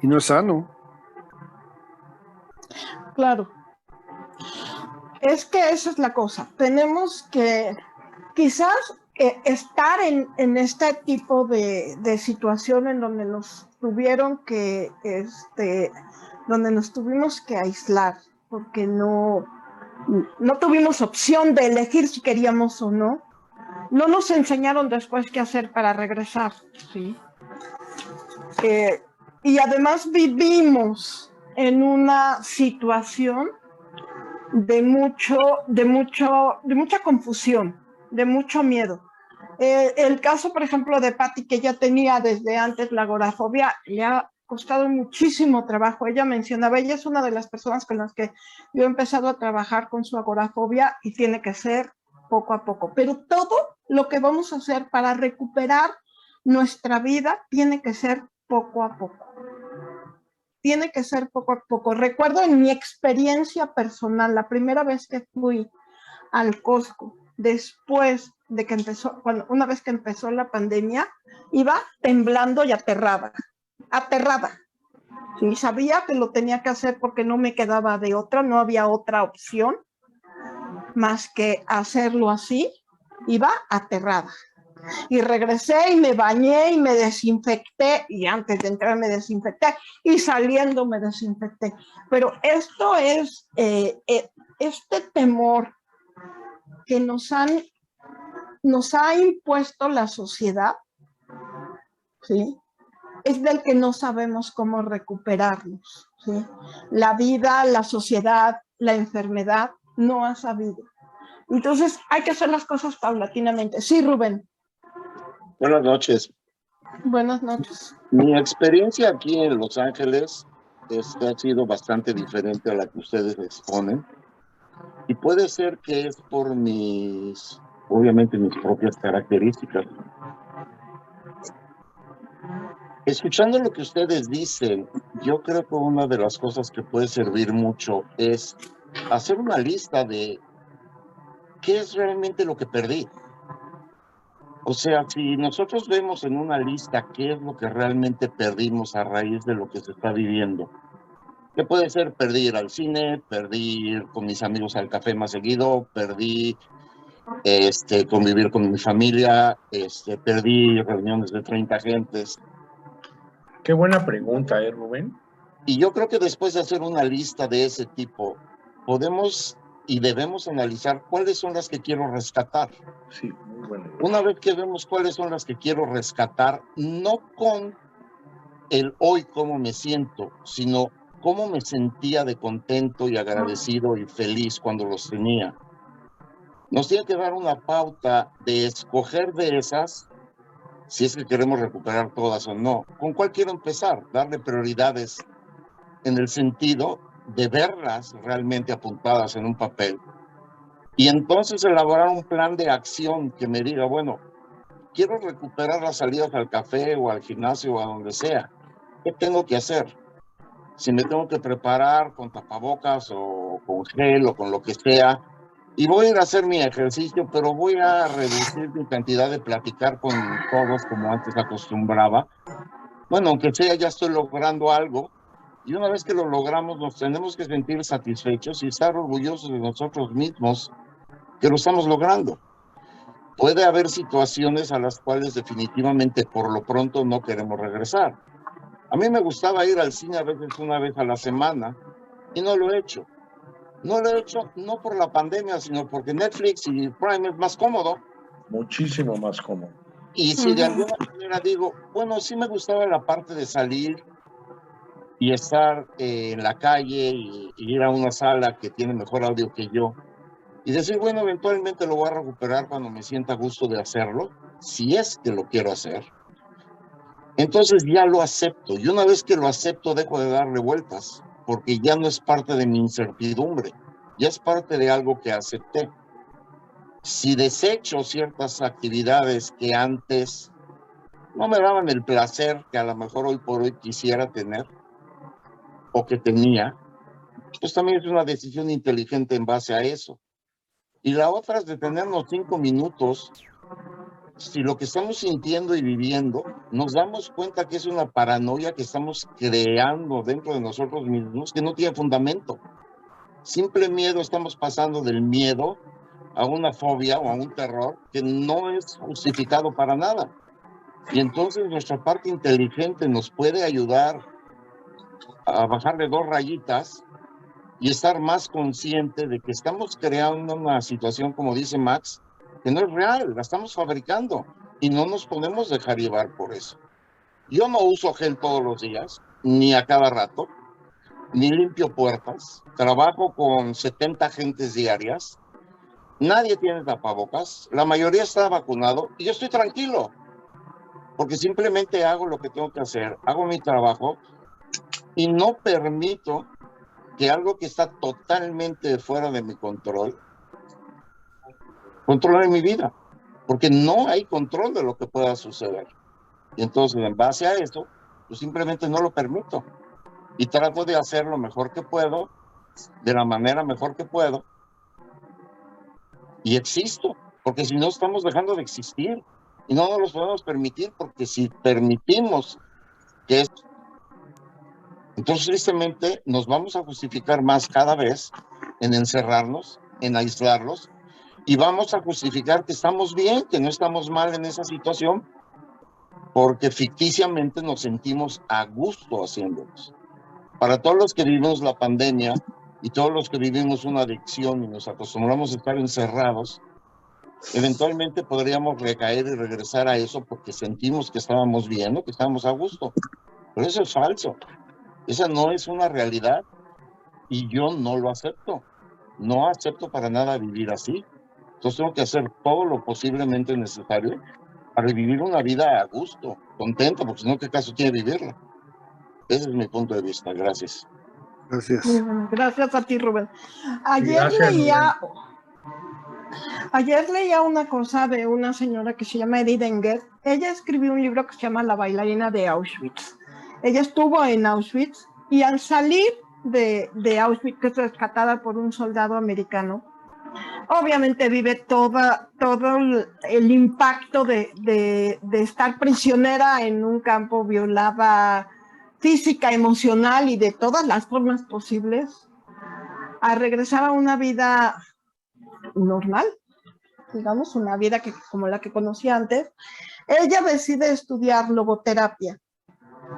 Y no es sano. Claro. Es que esa es la cosa. Tenemos que quizás estar en este tipo de situación en donde nos tuvieron que, donde nos tuvimos que aislar, porque no tuvimos opción de elegir si queríamos o no. No nos enseñaron después qué hacer para regresar, ¿sí? Y además vivimos en una situación de mucha confusión, de mucho miedo. El caso, por ejemplo, de Pati, que ya tenía desde antes la agorafobia, le ha costado muchísimo trabajo. Ella mencionaba, ella es una de las personas con las que yo he empezado a trabajar con su agorafobia y tiene que ser poco a poco. Pero todo lo que vamos a hacer para recuperar nuestra vida tiene que ser poco a poco. Tiene que ser poco a poco. Recuerdo en mi experiencia personal, la primera vez que fui al Costco, después de que una vez que empezó la pandemia, iba temblando y aterrada. Sí, sabía que lo tenía que hacer porque no me quedaba de otra, no había otra opción más que hacerlo así. Iba aterrada. Y regresé y me bañé y me desinfecté, y antes de entrar me desinfecté, y saliendo me desinfecté. Pero esto es este temor que nos ha impuesto la sociedad, ¿sí? Es del que no sabemos cómo recuperarnos, ¿sí? La vida, la sociedad, la enfermedad no ha sabido. Entonces hay que hacer las cosas paulatinamente. Sí, Rubén. Buenas noches. Buenas noches. Mi experiencia aquí en Los Ángeles ha sido bastante diferente a la que ustedes exponen. Y puede ser que es por obviamente mis propias características. Escuchando lo que ustedes dicen, yo creo que una de las cosas que puede servir mucho es hacer una lista de qué es realmente lo que perdí. O sea, si nosotros vemos en una lista qué es lo que realmente perdimos a raíz de lo que se está viviendo, que puede ser perdí ir al cine, perdí ir con mis amigos al café más seguido, perdí convivir con mi familia, perdí reuniones de 30 gentes. Qué buena pregunta, Rubén. Y yo creo que después de hacer una lista de ese tipo, podemos y debemos analizar cuáles son las que quiero rescatar. Sí, muy bueno. Una vez que vemos cuáles son las que quiero rescatar, no con el hoy cómo me siento, sino cómo me sentía de contento y agradecido y feliz cuando los tenía. Nos tiene que dar una pauta de escoger de esas, si es que queremos recuperar todas o no. ¿Con cuál quiero empezar? Darle prioridades en el sentido de verlas realmente apuntadas en un papel. Y entonces elaborar un plan de acción que me diga, bueno, quiero recuperar las salidas al café o al gimnasio o a donde sea. ¿Qué tengo que hacer? Si me tengo que preparar con tapabocas o con gel o con lo que sea, y voy a ir a hacer mi ejercicio, pero voy a reducir mi cantidad de platicar con todos como antes acostumbraba. Bueno, aunque sea, ya estoy logrando algo. Y una vez que lo logramos, nos tenemos que sentir satisfechos y estar orgullosos de nosotros mismos que lo estamos logrando. Puede haber situaciones a las cuales definitivamente por lo pronto no queremos regresar. A mí me gustaba ir al cine a veces una vez a la semana y no lo he hecho. No lo he hecho no por la pandemia, sino porque Netflix y Prime es más cómodo. Muchísimo más cómodo. Y si de alguna manera digo, bueno, sí me gustaba la parte de salir y estar en la calle y ir a una sala que tiene mejor audio que yo, y decir, bueno, eventualmente lo voy a recuperar cuando me sienta a gusto de hacerlo, si es que lo quiero hacer. Entonces ya lo acepto, y una vez que lo acepto dejo de darle vueltas, porque ya no es parte de mi incertidumbre, ya es parte de algo que acepté. Si desecho ciertas actividades que antes no me daban el placer que a lo mejor hoy por hoy quisiera tener, o que tenía, pues también es una decisión inteligente en base a eso. Y la otra es detenernos 5 minutos. Si lo que estamos sintiendo y viviendo, nos damos cuenta que es una paranoia que estamos creando dentro de nosotros mismos que no tiene fundamento. Simple miedo, estamos pasando del miedo a una fobia o a un terror que no es justificado para nada. Y entonces nuestra parte inteligente nos puede ayudar a bajarle 2 rayitas y estar más consciente de que estamos creando una situación, como dice Max, que no es real, la estamos fabricando y no nos podemos dejar llevar por eso. Yo no uso gel todos los días, ni a cada rato, ni limpio puertas, trabajo con 70 gentes diarias, nadie tiene tapabocas, la mayoría está vacunado y yo estoy tranquilo, porque simplemente hago lo que tengo que hacer, hago mi trabajo y no permito que algo que está totalmente fuera de mi control controle mi vida, porque no hay control de lo que pueda suceder. Y entonces, en base a eso, pues simplemente no lo permito y trato de hacer lo mejor que puedo, de la manera mejor que puedo, y existo, porque si no estamos dejando de existir y no nos lo podemos permitir, porque si permitimos que esto, entonces tristemente nos vamos a justificar más cada vez en encerrarnos, en aislarlos, y vamos a justificar que estamos bien, que no estamos mal en esa situación, porque ficticiamente nos sentimos a gusto haciéndolos. Para todos los que vivimos la pandemia y todos los que vivimos una adicción y nos acostumbramos a estar encerrados, eventualmente podríamos recaer y regresar a eso porque sentimos que estábamos bien o que estábamos a gusto. Pero eso es falso. Esa no es una realidad y yo no lo acepto. No acepto para nada vivir así. Entonces tengo que hacer todo lo posiblemente necesario para vivir una vida a gusto, contenta, porque si no, ¿qué caso tiene vivirla? Ese es mi punto de vista. Gracias. Gracias. Gracias a ti, Rubén. Gracias, Ayer leía una cosa de una señora que se llama Edith Enger. Ella escribió un libro que se llama La bailarina de Auschwitz. Ella estuvo en Auschwitz y al salir de Auschwitz, que es rescatada por un soldado americano, obviamente vive todo el impacto de estar prisionera en un campo, violada física, emocional y de todas las formas posibles, a regresar a una vida normal, digamos, una vida como la que conocía antes. Ella decide estudiar logoterapia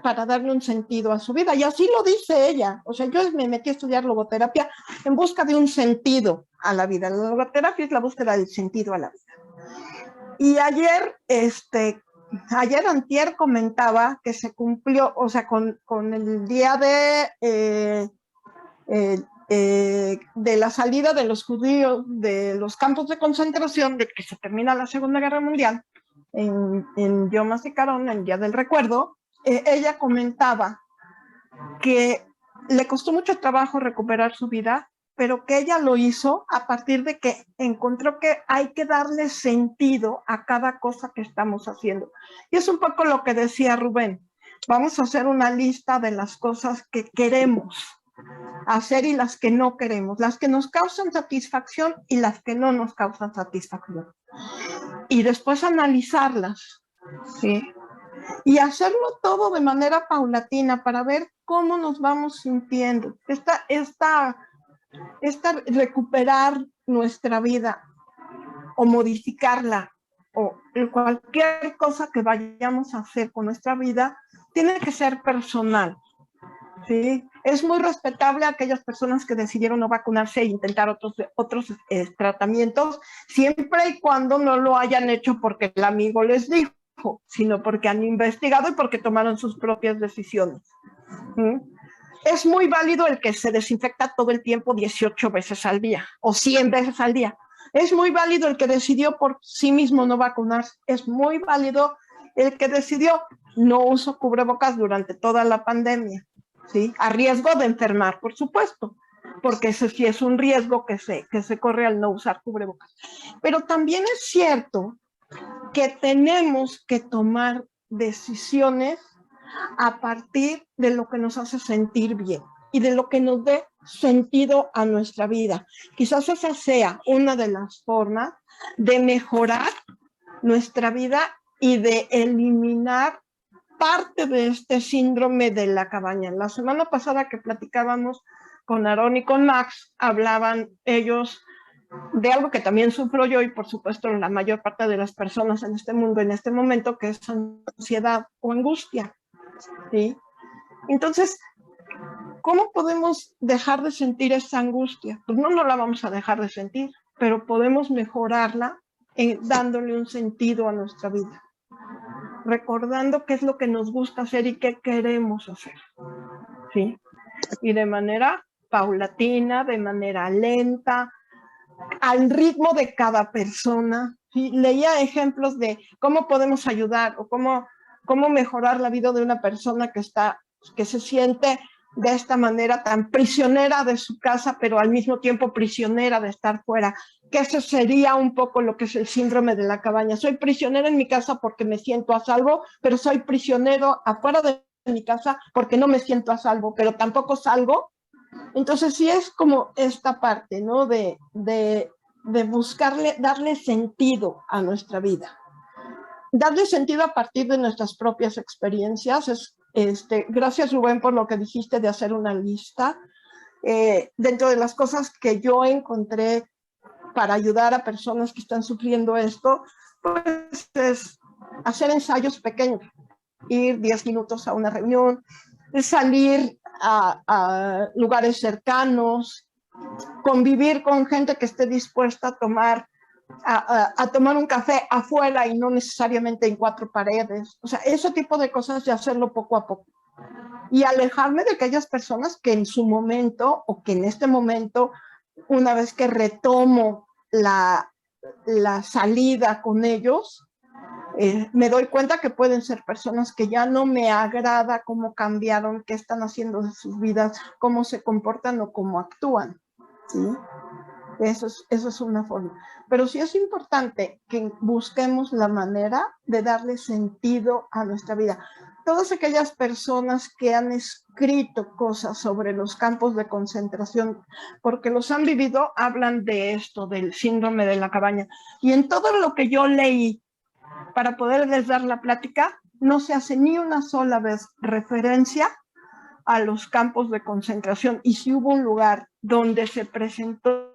para darle un sentido a su vida, y así lo dice ella. O sea, yo me metí a estudiar logoterapia en busca de un sentido a la vida. La logoterapia es la búsqueda del sentido a la vida. Y antier comentaba que se cumplió, o sea, con el día de la salida de los judíos de los campos de concentración, de que se termina la Segunda Guerra Mundial, en Yom HaZikaron, el Día del Recuerdo, ella comentaba que le costó mucho trabajo recuperar su vida, pero que ella lo hizo a partir de que encontró que hay que darle sentido a cada cosa que estamos haciendo. Y es un poco lo que decía Rubén. Vamos a hacer una lista de las cosas que queremos hacer y las que no queremos, las que nos causan satisfacción y las que no nos causan satisfacción. Y después analizarlas, ¿sí? Y hacerlo todo de manera paulatina para ver cómo nos vamos sintiendo. Recuperar nuestra vida o modificarla o cualquier cosa que vayamos a hacer con nuestra vida tiene que ser personal. Sí, es muy respetable a aquellas personas que decidieron no vacunarse e intentar otros tratamientos, siempre y cuando no lo hayan hecho porque el amigo les dijo, sino porque han investigado y porque tomaron sus propias decisiones. Es muy válido el que se desinfecta todo el tiempo 18 veces al día o 100 veces al día. Es muy válido el que decidió por sí mismo no vacunarse. Es muy válido el que decidió no uso cubrebocas durante toda la pandemia. ¿Sí? A riesgo de enfermar, por supuesto, porque ese sí es un riesgo que se corre al no usar cubrebocas. Pero también es cierto que tenemos que tomar decisiones a partir de lo que nos hace sentir bien y de lo que nos dé sentido a nuestra vida. Quizás esa sea una de las formas de mejorar nuestra vida y de eliminar parte de este síndrome de la cabaña. La semana pasada que platicábamos con Aarón y con Max, hablaban ellos de algo que también sufro yo y por supuesto la mayor parte de las personas en este mundo, en este momento, que es ansiedad o angustia. ¿Sí? Entonces, ¿cómo podemos dejar de sentir esa angustia? Pues no la vamos a dejar de sentir, pero podemos mejorarla dándole un sentido a nuestra vida, recordando qué es lo que nos gusta hacer y qué queremos hacer, ¿sí? Y de manera paulatina, de manera lenta, al ritmo de cada persona. ¿Sí? Leía ejemplos de cómo podemos ayudar o cómo mejorar la vida de una persona que se siente de esta manera tan prisionera de su casa, pero al mismo tiempo prisionera de estar fuera. Que ese sería un poco lo que es el síndrome de la cabaña. Soy prisionero en mi casa porque me siento a salvo, pero soy prisionero afuera de mi casa porque no me siento a salvo, pero tampoco salgo. Entonces sí es como esta parte, ¿no? De darle sentido a nuestra vida. Darle sentido a partir de nuestras propias experiencias. Gracias, Rubén, por lo que dijiste de hacer una lista. Dentro de las cosas que yo encontré para ayudar a personas que están sufriendo esto, pues es hacer ensayos pequeños, ir 10 minutos a una reunión, salir a lugares cercanos, convivir con gente que esté dispuesta a tomar un café afuera y no necesariamente en 4 paredes. O sea, ese tipo de cosas y hacerlo poco a poco. Y alejarme de aquellas personas que en su momento o que en este momento, una vez que retomo la salida con ellos, me doy cuenta que pueden ser personas que ya no me agrada cómo cambiaron, qué están haciendo de sus vidas, cómo se comportan o cómo actúan, ¿sí? Eso es una forma. Pero sí es importante que busquemos la manera de darle sentido a nuestra vida. Todas aquellas personas que han escrito cosas sobre los campos de concentración, porque los han vivido, hablan de esto, del síndrome de la cabaña. Y en todo lo que yo leí, para poderles dar la plática, no se hace ni una sola vez referencia a los campos de concentración. Y si hubo un lugar donde se presentó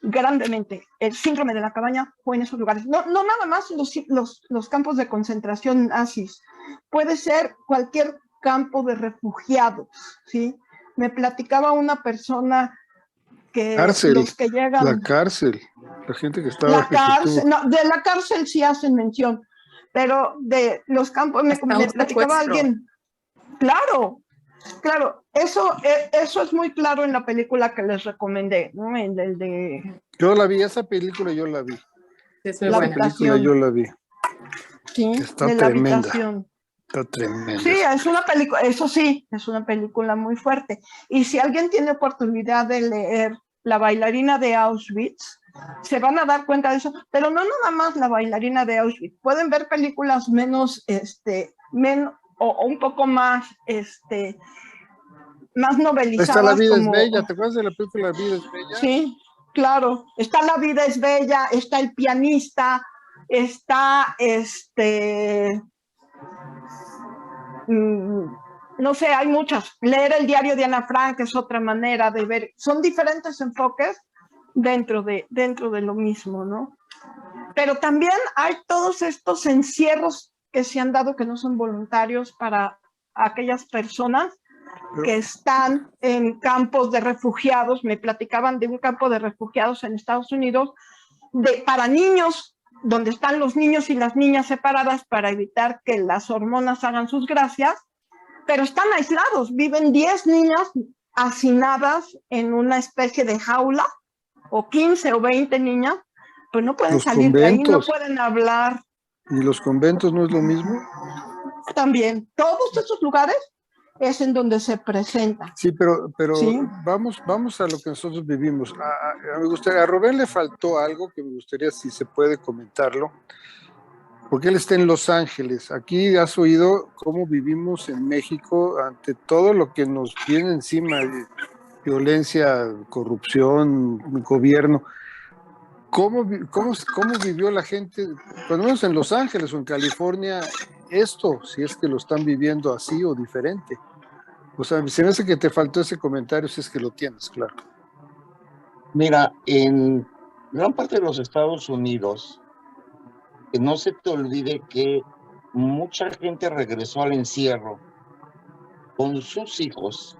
grandemente el síndrome de la cabaña, fue en esos lugares. No nada más los campos de concentración nazis, puede ser cualquier campo de refugiados, ¿sí? Me platicaba una persona que los que llegan... La cárcel, la gente que estaba... La cárcel, no, de la cárcel sí hacen mención, pero de los campos, me platicaba alguien... Claro, eso es muy claro en la película que les recomendé, ¿no? Yo la vi, esa película yo la vi. Es muy buena. Película yo la vi. Sí, está de tremenda. La habitación. Está tremenda. Sí, es una película, eso sí, es una película muy fuerte. Y si alguien tiene oportunidad de leer La bailarina de Auschwitz, se van a dar cuenta de eso, pero no nada más La bailarina de Auschwitz. Pueden ver películas menos, o un poco más, más novelizadas. Está La vida es bella, ¿te acuerdas de la película La vida es bella? Sí, claro, está La vida es bella, está El pianista, está no sé, hay muchas. Leer el diario de Ana Frank es otra manera de ver. Son diferentes enfoques dentro de lo mismo, ¿no? Pero también hay todos estos encierros que se han dado que no son voluntarios para aquellas personas que están en campos de refugiados. Me platicaban de un campo de refugiados en Estados Unidos para niños, donde están los niños y las niñas separadas para evitar que las hormonas hagan sus gracias, pero están aislados. Viven 10 niñas hacinadas en una especie de jaula, o 15 o 20 niñas, pues no pueden salir de ahí, no pueden hablar. ¿Y los conventos no es lo mismo? También, todos esos lugares es en donde se presenta. Sí, pero ¿sí? Vamos a lo que nosotros vivimos. A Rubén le faltó algo que me gustaría, si se puede comentarlo, porque él está en Los Ángeles. Aquí has oído cómo vivimos en México ante todo lo que nos viene encima, de violencia, corrupción, gobierno. ¿Cómo vivió la gente, cuando menos en Los Ángeles o en California, esto, si es que lo están viviendo así o diferente? O sea, se me hace que te faltó ese comentario, si es que lo tienes, claro. Mira, en gran parte de los Estados Unidos, no se te olvide que mucha gente regresó al encierro con sus hijos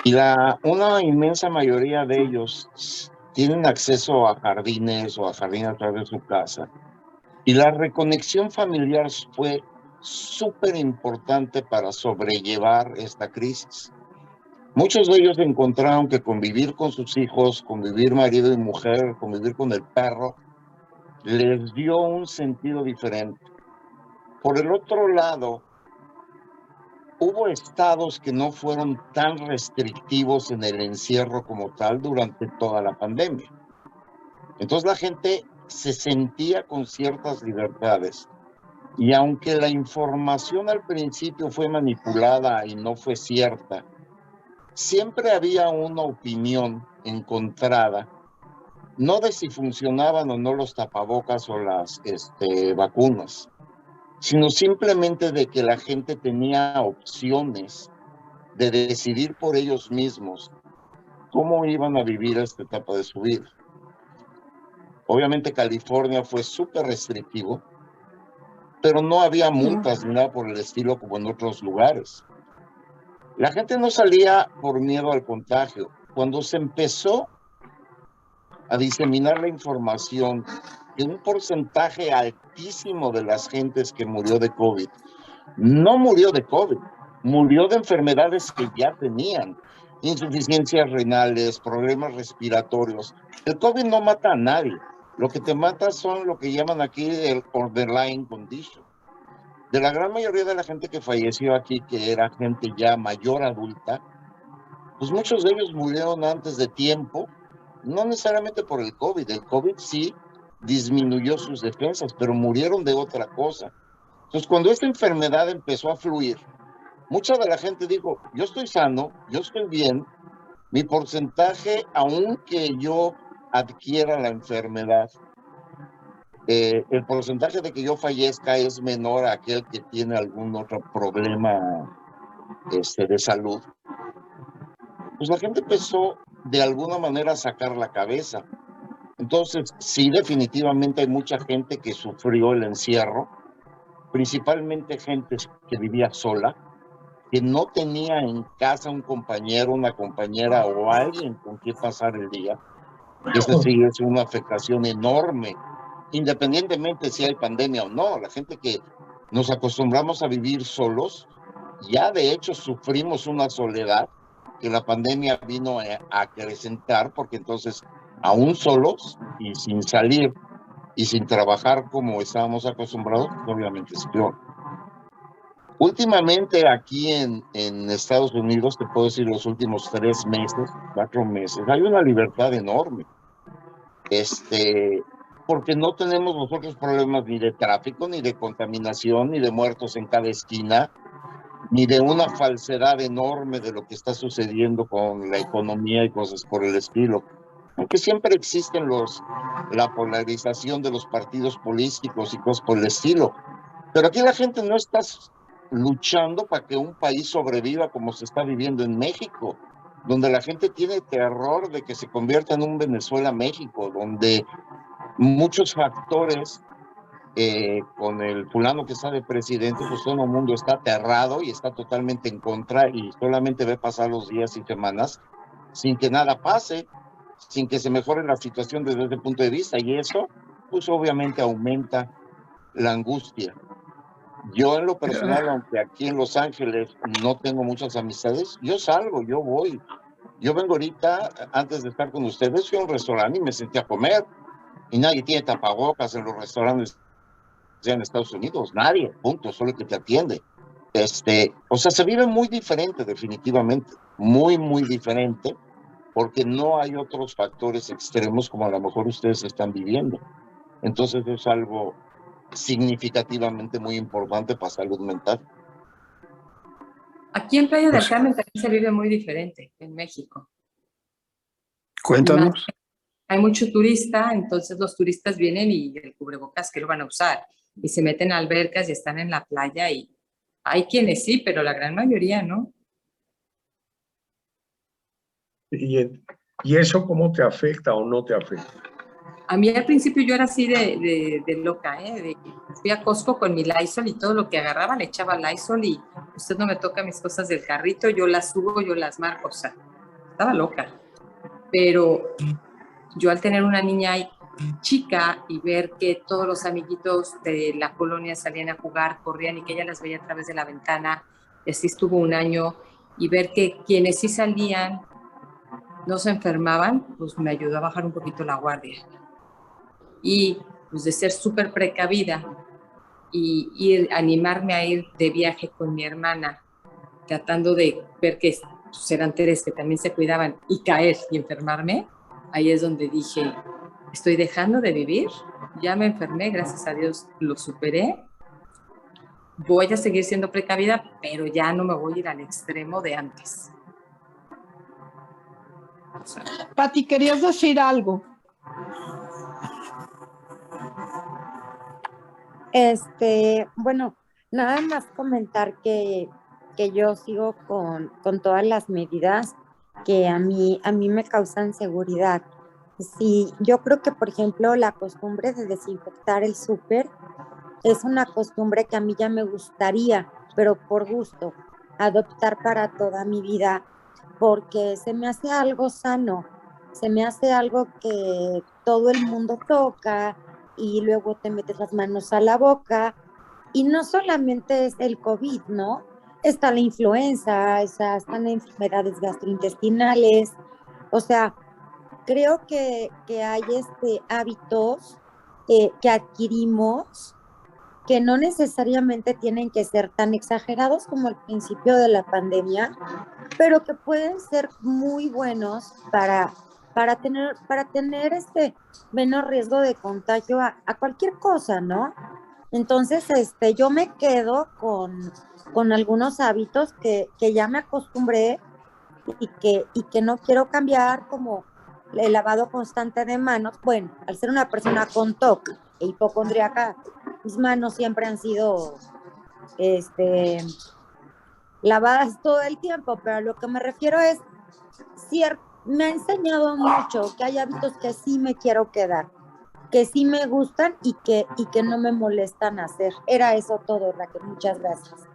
y una inmensa mayoría de ellos tienen acceso a jardines o a jardines a través de su casa. Y la reconexión familiar fue súper importante para sobrellevar esta crisis. Muchos de ellos encontraron que convivir con sus hijos, convivir marido y mujer, convivir con el perro, les dio un sentido diferente. Por el otro lado, hubo estados que no fueron tan restrictivos en el encierro como tal durante toda la pandemia. Entonces la gente se sentía con ciertas libertades. Y aunque la información al principio fue manipulada y no fue cierta, siempre había una opinión encontrada, no de si funcionaban o no los tapabocas o las vacunas, sino simplemente de que la gente tenía opciones de decidir por ellos mismos cómo iban a vivir esta etapa de su vida. Obviamente California fue súper restrictivo, pero no había multas ni nada por el estilo como en otros lugares. La gente no salía por miedo al contagio. Cuando se empezó a diseminar la información que un porcentaje altísimo de las gentes que murió de COVID, no murió de COVID, murió de enfermedades que ya tenían, insuficiencias renales, problemas respiratorios. El COVID no mata a nadie. Lo que te mata son lo que llaman aquí el borderline condition. De la gran mayoría de la gente que falleció aquí, que era gente ya mayor adulta, pues muchos de ellos murieron antes de tiempo, no necesariamente por el COVID. El COVID sí disminuyó sus defensas, pero murieron de otra cosa. Entonces, cuando esta enfermedad empezó a fluir, mucha de la gente dijo, yo estoy sano, yo estoy bien, mi porcentaje, aunque yo adquiera la enfermedad, el porcentaje de que yo fallezca es menor a aquel que tiene algún otro problema de salud. Pues la gente empezó de alguna manera a sacar la cabeza. Entonces, sí, definitivamente hay mucha gente que sufrió el encierro, principalmente gente que vivía sola, que no tenía en casa un compañero, una compañera o alguien con quien pasar el día. Esa sí es una afectación enorme, independientemente si hay pandemia o no. La gente que nos acostumbramos a vivir solos, ya de hecho sufrimos una soledad que la pandemia vino a acrecentar, porque entonces, aún solos y sin salir y sin trabajar como estábamos acostumbrados, obviamente es peor. Últimamente aquí en Estados Unidos, te puedo decir los últimos 3 meses, 4 meses, hay una libertad enorme. Porque no tenemos nosotros problemas ni de tráfico, ni de contaminación, ni de muertos en cada esquina, ni de una falsedad enorme de lo que está sucediendo con la economía y cosas por el estilo. Aunque siempre existen la polarización de los partidos políticos y cosas por el estilo. Pero aquí la gente no está luchando para que un país sobreviva como se está viviendo en México, donde la gente tiene terror de que se convierta en un Venezuela-México, donde muchos factores, con el fulano que está de presidente, pues todo el mundo está aterrado y está totalmente en contra y solamente ve pasar los días y semanas sin que nada pase, sin que se mejore la situación desde ese punto de vista, y eso pues obviamente aumenta la angustia. Yo en lo personal, aunque aquí en Los Ángeles no tengo muchas amistades, yo salgo, yo voy. Yo vengo ahorita, antes de estar con ustedes, fui a un restaurante y me senté a comer. Y nadie tiene tapabocas en los restaurantes en Estados Unidos. Nadie, punto, solo el que te atiende. O sea, se vive muy diferente, definitivamente. Muy, muy diferente, porque no hay otros factores extremos como a lo mejor ustedes están viviendo. Entonces es algo significativamente muy importante para salud mental. Aquí en Playa del Carmen también se vive muy diferente en México. Cuéntanos. Hay mucho turista, entonces los turistas vienen y el cubrebocas que lo van a usar y se meten a albercas y están en la playa y hay quienes sí, pero la gran mayoría no. ¿Y eso cómo te afecta o no te afecta? A mí al principio yo era así de loca, fui a Costco con mi Lysol y todo lo que agarraba le echaba Lysol y usted no me toca mis cosas del carrito, yo las subo, yo las marco, o sea, estaba loca. Pero yo al tener una niña ahí chica y ver que todos los amiguitos de la colonia salían a jugar, corrían y que ella las veía a través de la ventana, y así estuvo un año, y ver que quienes sí salían no se enfermaban, pues me ayudó a bajar un poquito la guardia. Y pues de ser súper precavida y animarme a ir de viaje con mi hermana, tratando de ver que pues, eran 3 que también se cuidaban y caer y enfermarme, ahí es donde dije, estoy dejando de vivir, ya me enfermé, gracias a Dios lo superé, voy a seguir siendo precavida, pero ya no me voy a ir al extremo de antes. O sea, Pati, querías decir algo. Bueno, nada más comentar que yo sigo con todas las medidas que a mí me causan seguridad. Sí, yo creo que, por ejemplo, la costumbre de desinfectar el súper es una costumbre que a mí ya me gustaría, pero por gusto, adoptar para toda mi vida, porque se me hace algo sano, se me hace algo que todo el mundo toca y luego te metes las manos a la boca y no solamente es el COVID, ¿no? Está la influenza, están enfermedades gastrointestinales, o sea, creo que hay hábitos que adquirimos que no necesariamente tienen que ser tan exagerados como al principio de la pandemia, pero que pueden ser muy buenos para tener menos riesgo de contagio a cualquier cosa, ¿no? Entonces, yo me quedo con algunos hábitos que ya me acostumbré y que no quiero cambiar, como el lavado constante de manos. Bueno, al ser una persona con TOC e hipocondríaca, mis manos siempre han sido este, lavadas todo el tiempo, pero a lo que me refiero es, me ha enseñado mucho que hay hábitos que sí me quiero quedar, que sí me gustan y que no me molestan hacer. Era eso todo, Raquel. Muchas gracias.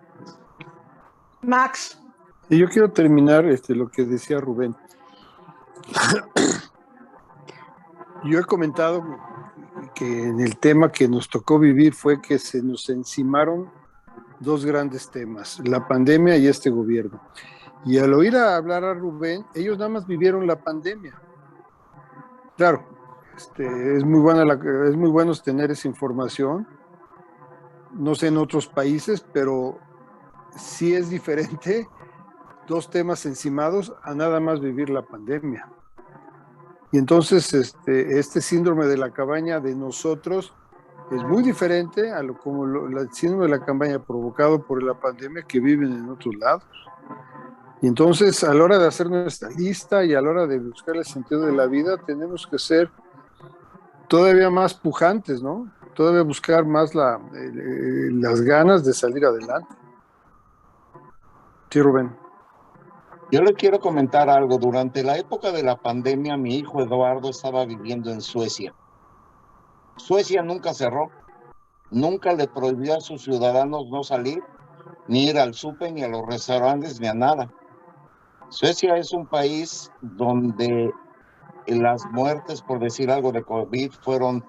Max. Y yo quiero terminar lo que decía Rubén. Yo he comentado que en el tema que nos tocó vivir fue que se nos encimaron dos grandes temas, la pandemia y este gobierno. Y al oír hablar a Rubén, ellos nada más vivieron la pandemia. Claro, es muy es muy bueno tener esa información. No sé en otros países, pero sí es diferente dos temas encimados a nada más vivir la pandemia. Y entonces este síndrome de la cabaña de nosotros es muy diferente a el síndrome de la cabaña provocado por la pandemia que viven en otros lados. Y entonces, a la hora de hacer nuestra lista y a la hora de buscar el sentido de la vida, tenemos que ser todavía más pujantes, ¿no? Todavía buscar más las ganas de salir adelante. Sí, Rubén. Yo le quiero comentar algo. Durante la época de la pandemia, mi hijo Eduardo estaba viviendo en Suecia. Suecia nunca cerró, nunca le prohibió a sus ciudadanos no salir, ni ir al súper, ni a los restaurantes, ni a nada. Suecia es un país donde las muertes, por decir algo, de COVID fueron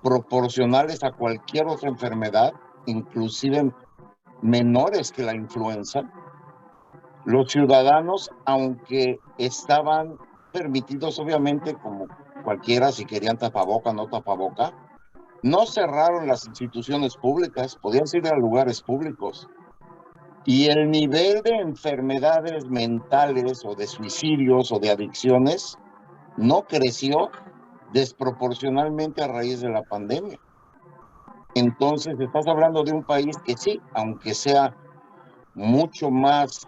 proporcionales a cualquier otra enfermedad, inclusive menores que la influenza. Los ciudadanos, aunque estaban permitidos, obviamente, como cualquiera, si querían tapaboca, no tapaboca, no cerraron las instituciones públicas, podían ir a lugares públicos. Y el nivel de enfermedades mentales o de suicidios o de adicciones no creció desproporcionalmente a raíz de la pandemia. Entonces, estás hablando de un país que sí, aunque sea mucho más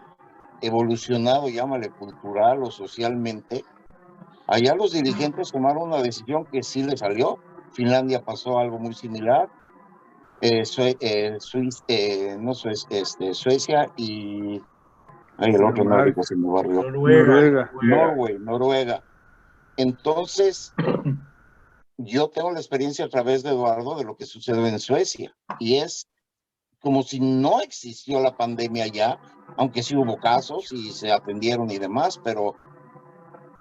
evolucionado, llámale cultural o socialmente, allá los dirigentes tomaron una decisión que sí le salió. Finlandia pasó algo muy similar. Suecia y el otro nórdico se me barrió. Noruega. Entonces, yo tengo la experiencia a través de Eduardo de lo que sucedió en Suecia, y es como si no existió la pandemia ya, aunque sí hubo casos y se atendieron y demás, pero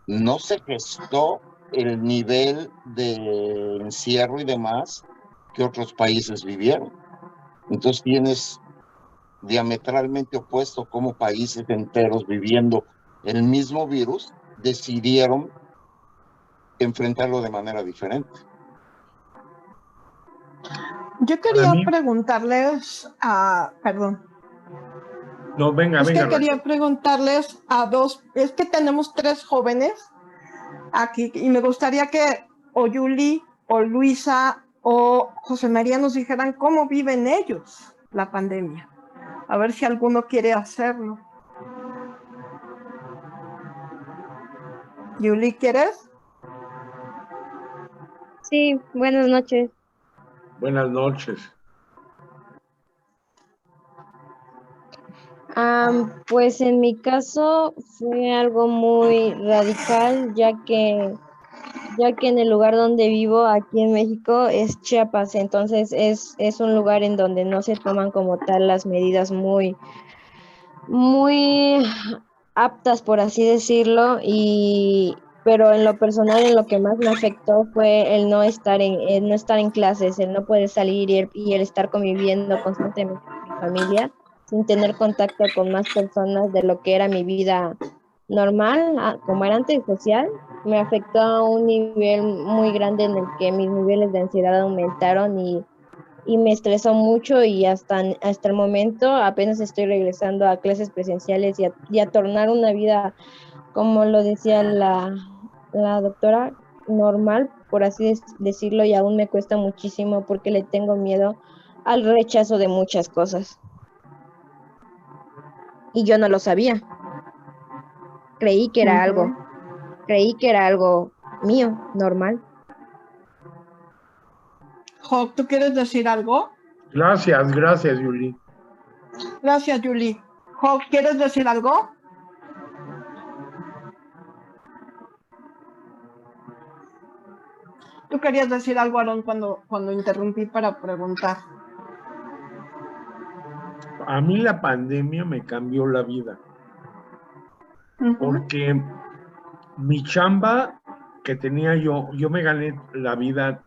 no se gestó el nivel de encierro y demás que otros países vivieron. Entonces tienes diametralmente opuesto como países enteros viviendo el mismo virus decidieron enfrentarlo de manera diferente. Yo quería preguntarles perdón. No, venga. Quería preguntarles a dos, es que tenemos tres jóvenes aquí y me gustaría que o Yuli o Luisa o José María nos dijeran cómo viven ellos la pandemia. A ver si alguno quiere hacerlo. Yuli, ¿quieres? Sí, buenas noches. Buenas noches. Pues en mi caso fue algo muy radical, ya que en el lugar donde vivo, aquí en México, es Chiapas, entonces es un lugar en donde no se toman como tal las medidas muy aptas, por así decirlo, pero en lo personal, en lo que más me afectó fue el no estar en clases, el no poder salir y el estar conviviendo constantemente con mi familia, sin tener contacto con más personas de lo que era mi vida normal, como era antes social. Me afectó a un nivel muy grande en el que mis niveles de ansiedad aumentaron y me estresó mucho y hasta el momento apenas estoy regresando a clases presenciales y a tornar una vida, como lo decía la doctora, normal, por así decirlo, y aún me cuesta muchísimo porque le tengo miedo al rechazo de muchas cosas. Y yo no lo sabía. Creí que era algo, Ujú. creí que era algo mío, normal. Job, ¿tú quieres decir algo? Gracias, Yuli. Gracias, Julie. Job, ¿quieres decir algo? Tú querías decir algo, Aaron, cuando interrumpí para preguntar. A mí la pandemia me cambió la vida, Ujú. porque mi chamba que tenía yo me gané la vida,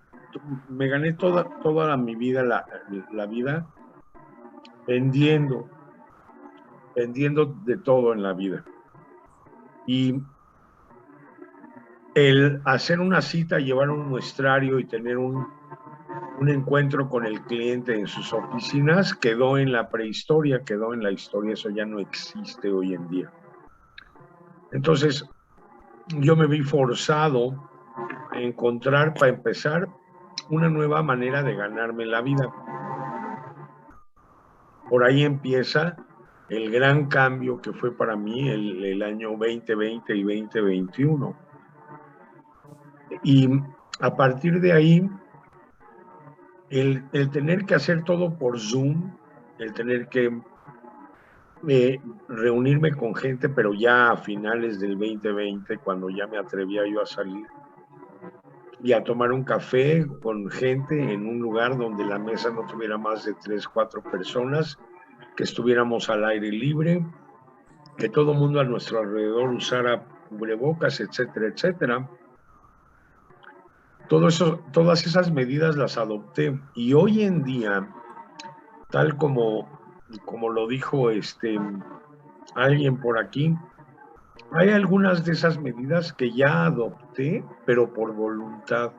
me gané toda mi vida, la vida vendiendo de todo en la vida. Y el hacer una cita, llevar un muestrario y tener un encuentro con el cliente en sus oficinas quedó en la prehistoria, quedó en la historia, eso ya no existe hoy en día. Entonces, yo me vi forzado a encontrar, para empezar, una nueva manera de ganarme la vida. Por ahí empieza el gran cambio que fue para mí el año 2020 y 2021. Y a partir de ahí, el tener que hacer todo por Zoom, el tener que reunirme con gente, pero ya a finales del 2020, cuando ya me atrevía yo a salir y a tomar un café con gente en un lugar donde la mesa no tuviera más de 3, 4 personas, que estuviéramos al aire libre, que todo el mundo a nuestro alrededor usara cubrebocas, etcétera, etcétera. Todas esas medidas las adopté y hoy en día, tal como lo dijo alguien por aquí, hay algunas de esas medidas que ya adopté, pero por voluntad,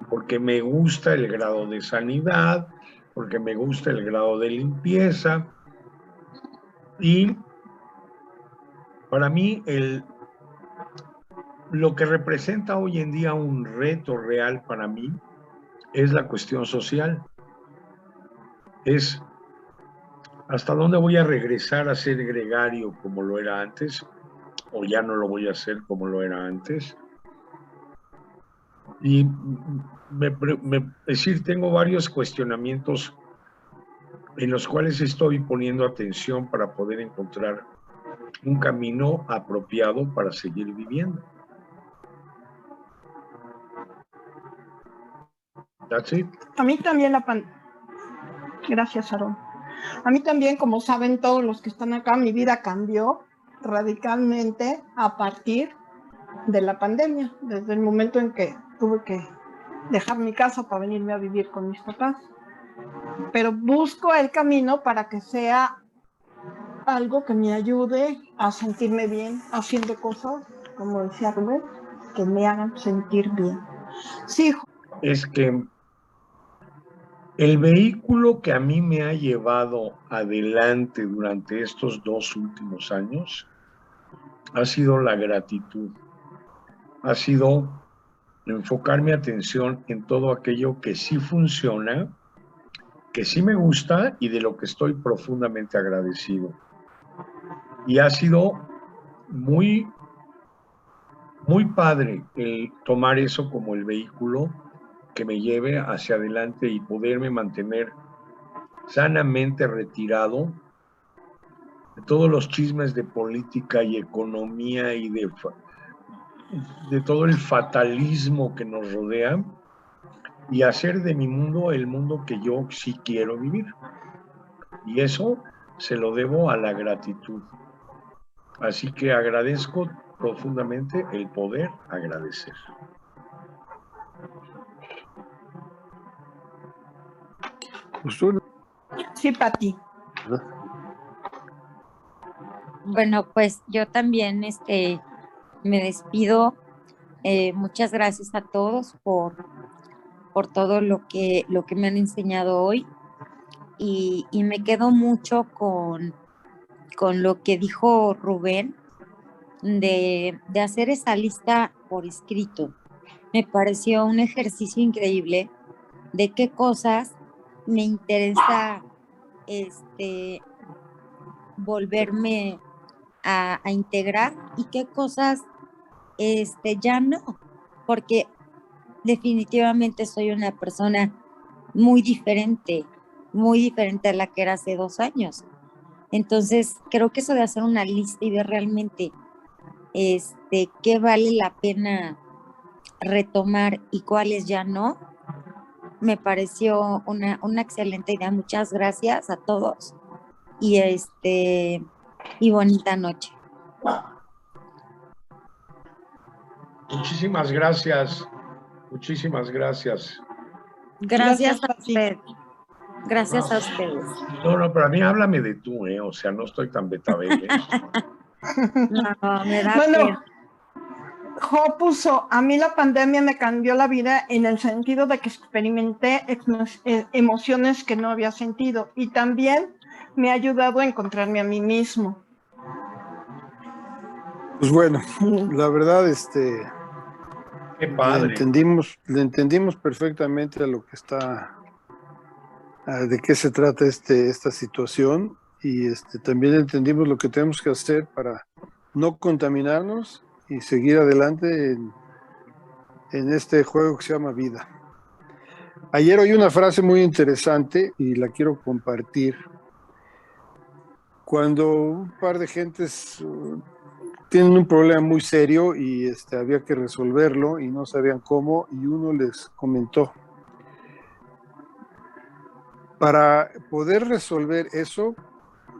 porque me gusta el grado de sanidad, porque me gusta el grado de limpieza y para mí lo que representa hoy en día un reto real para mí es la cuestión social. Es hasta dónde voy a regresar a ser gregario como lo era antes, o ya no lo voy a hacer como lo era antes. Y es decir, tengo varios cuestionamientos en los cuales estoy poniendo atención para poder encontrar un camino apropiado para seguir viviendo. That's it. A mí también Gracias, Aaron. A mí también, como saben todos los que están acá, mi vida cambió radicalmente a partir de la pandemia, desde el momento en que tuve que dejar mi casa para venirme a vivir con mis papás. Pero busco el camino para que sea algo que me ayude a sentirme bien haciendo cosas, como decía Rubén, que me hagan sentir bien. Sí. Es que el vehículo que a mí me ha llevado adelante durante estos 2 últimos años ha sido la gratitud, ha sido enfocar mi atención en todo aquello que sí funciona, que sí me gusta y de lo que estoy profundamente agradecido. Y ha sido muy, muy padre el tomar eso como el vehículo que me lleve hacia adelante y poderme mantener sanamente retirado de todos los chismes de política y economía y de todo el fatalismo que nos rodea, y hacer de mi mundo el mundo que yo sí quiero vivir. Y eso se lo debo a la gratitud. Así que agradezco profundamente el poder agradecer. Sí, Pati. Bueno, pues yo también me despido. Muchas gracias a todos por todo lo que me han enseñado hoy. Y me quedo mucho con lo que dijo Rubén de hacer esa lista por escrito. Me pareció un ejercicio increíble de qué cosas me interesa volverme a integrar y qué cosas ya no, porque definitivamente soy una persona muy diferente a la que era hace 2 años. Entonces, creo que eso de hacer una lista y ver realmente qué vale la pena retomar y cuáles ya no, me pareció una excelente idea. Muchas gracias a todos y y bonita noche. Muchísimas gracias. Muchísimas gracias. Gracias a usted. Gracias a ustedes. No, pero a mí háblame de tú, o sea, no estoy tan betabel. No, me da Bueno, pena. Jo puso, a mí la pandemia me cambió la vida en el sentido de que experimenté emociones que no había sentido y también me ha ayudado a encontrarme a mí mismo. Pues bueno, la verdad, Qué padre. le entendimos perfectamente a lo que está, de qué se trata esta situación, y también entendimos lo que tenemos que hacer para no contaminarnos y seguir adelante en este juego que se llama vida. Ayer oí una frase muy interesante y la quiero compartir. Cuando un par de gentes tienen un problema muy serio y había que resolverlo y no sabían cómo, y uno les comentó: para poder resolver eso,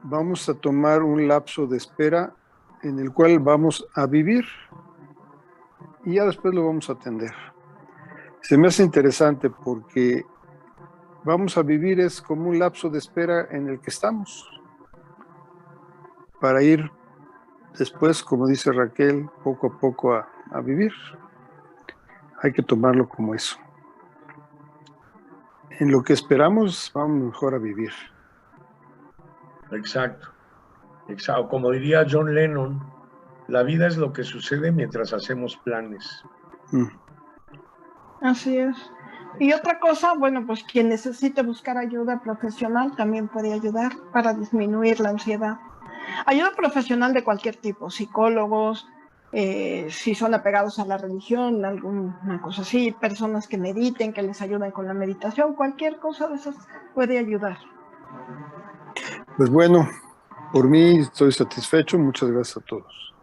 vamos a tomar un lapso de espera en el cual vamos a vivir y ya después lo vamos a atender. Se me hace interesante porque vamos a vivir es como un lapso de espera en el que estamos para ir después, como dice Raquel, poco a poco a vivir. Hay que tomarlo como eso. En lo que esperamos, vamos mejor a vivir. Exacto. Exacto. Como diría John Lennon, la vida es lo que sucede mientras hacemos planes. Así es. Y otra cosa, bueno, pues quien necesite buscar ayuda profesional también puede ayudar para disminuir la ansiedad. Ayuda profesional de cualquier tipo, psicólogos, si son apegados a la religión, alguna cosa así, personas que mediten, que les ayuden con la meditación, cualquier cosa de esas puede ayudar. Pues bueno, por mí estoy satisfecho. Muchas gracias a todos.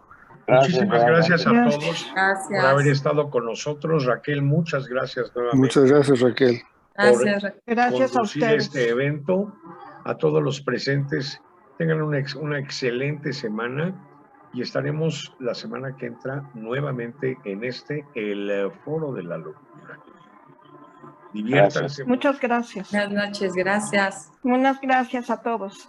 Muchísimas gracias a Gracias. todos Gracias. por haber estado con nosotros. Raquel, muchas gracias nuevamente. Muchas gracias, Raquel. Gracias, Raquel. Gracias a Conducir ustedes. este evento. A todos los presentes, tengan una excelente semana y estaremos la semana que entra nuevamente en el Foro de la Locura. Diviértanse. Muchas gracias. Buenas noches, gracias. Buenas gracias a todos.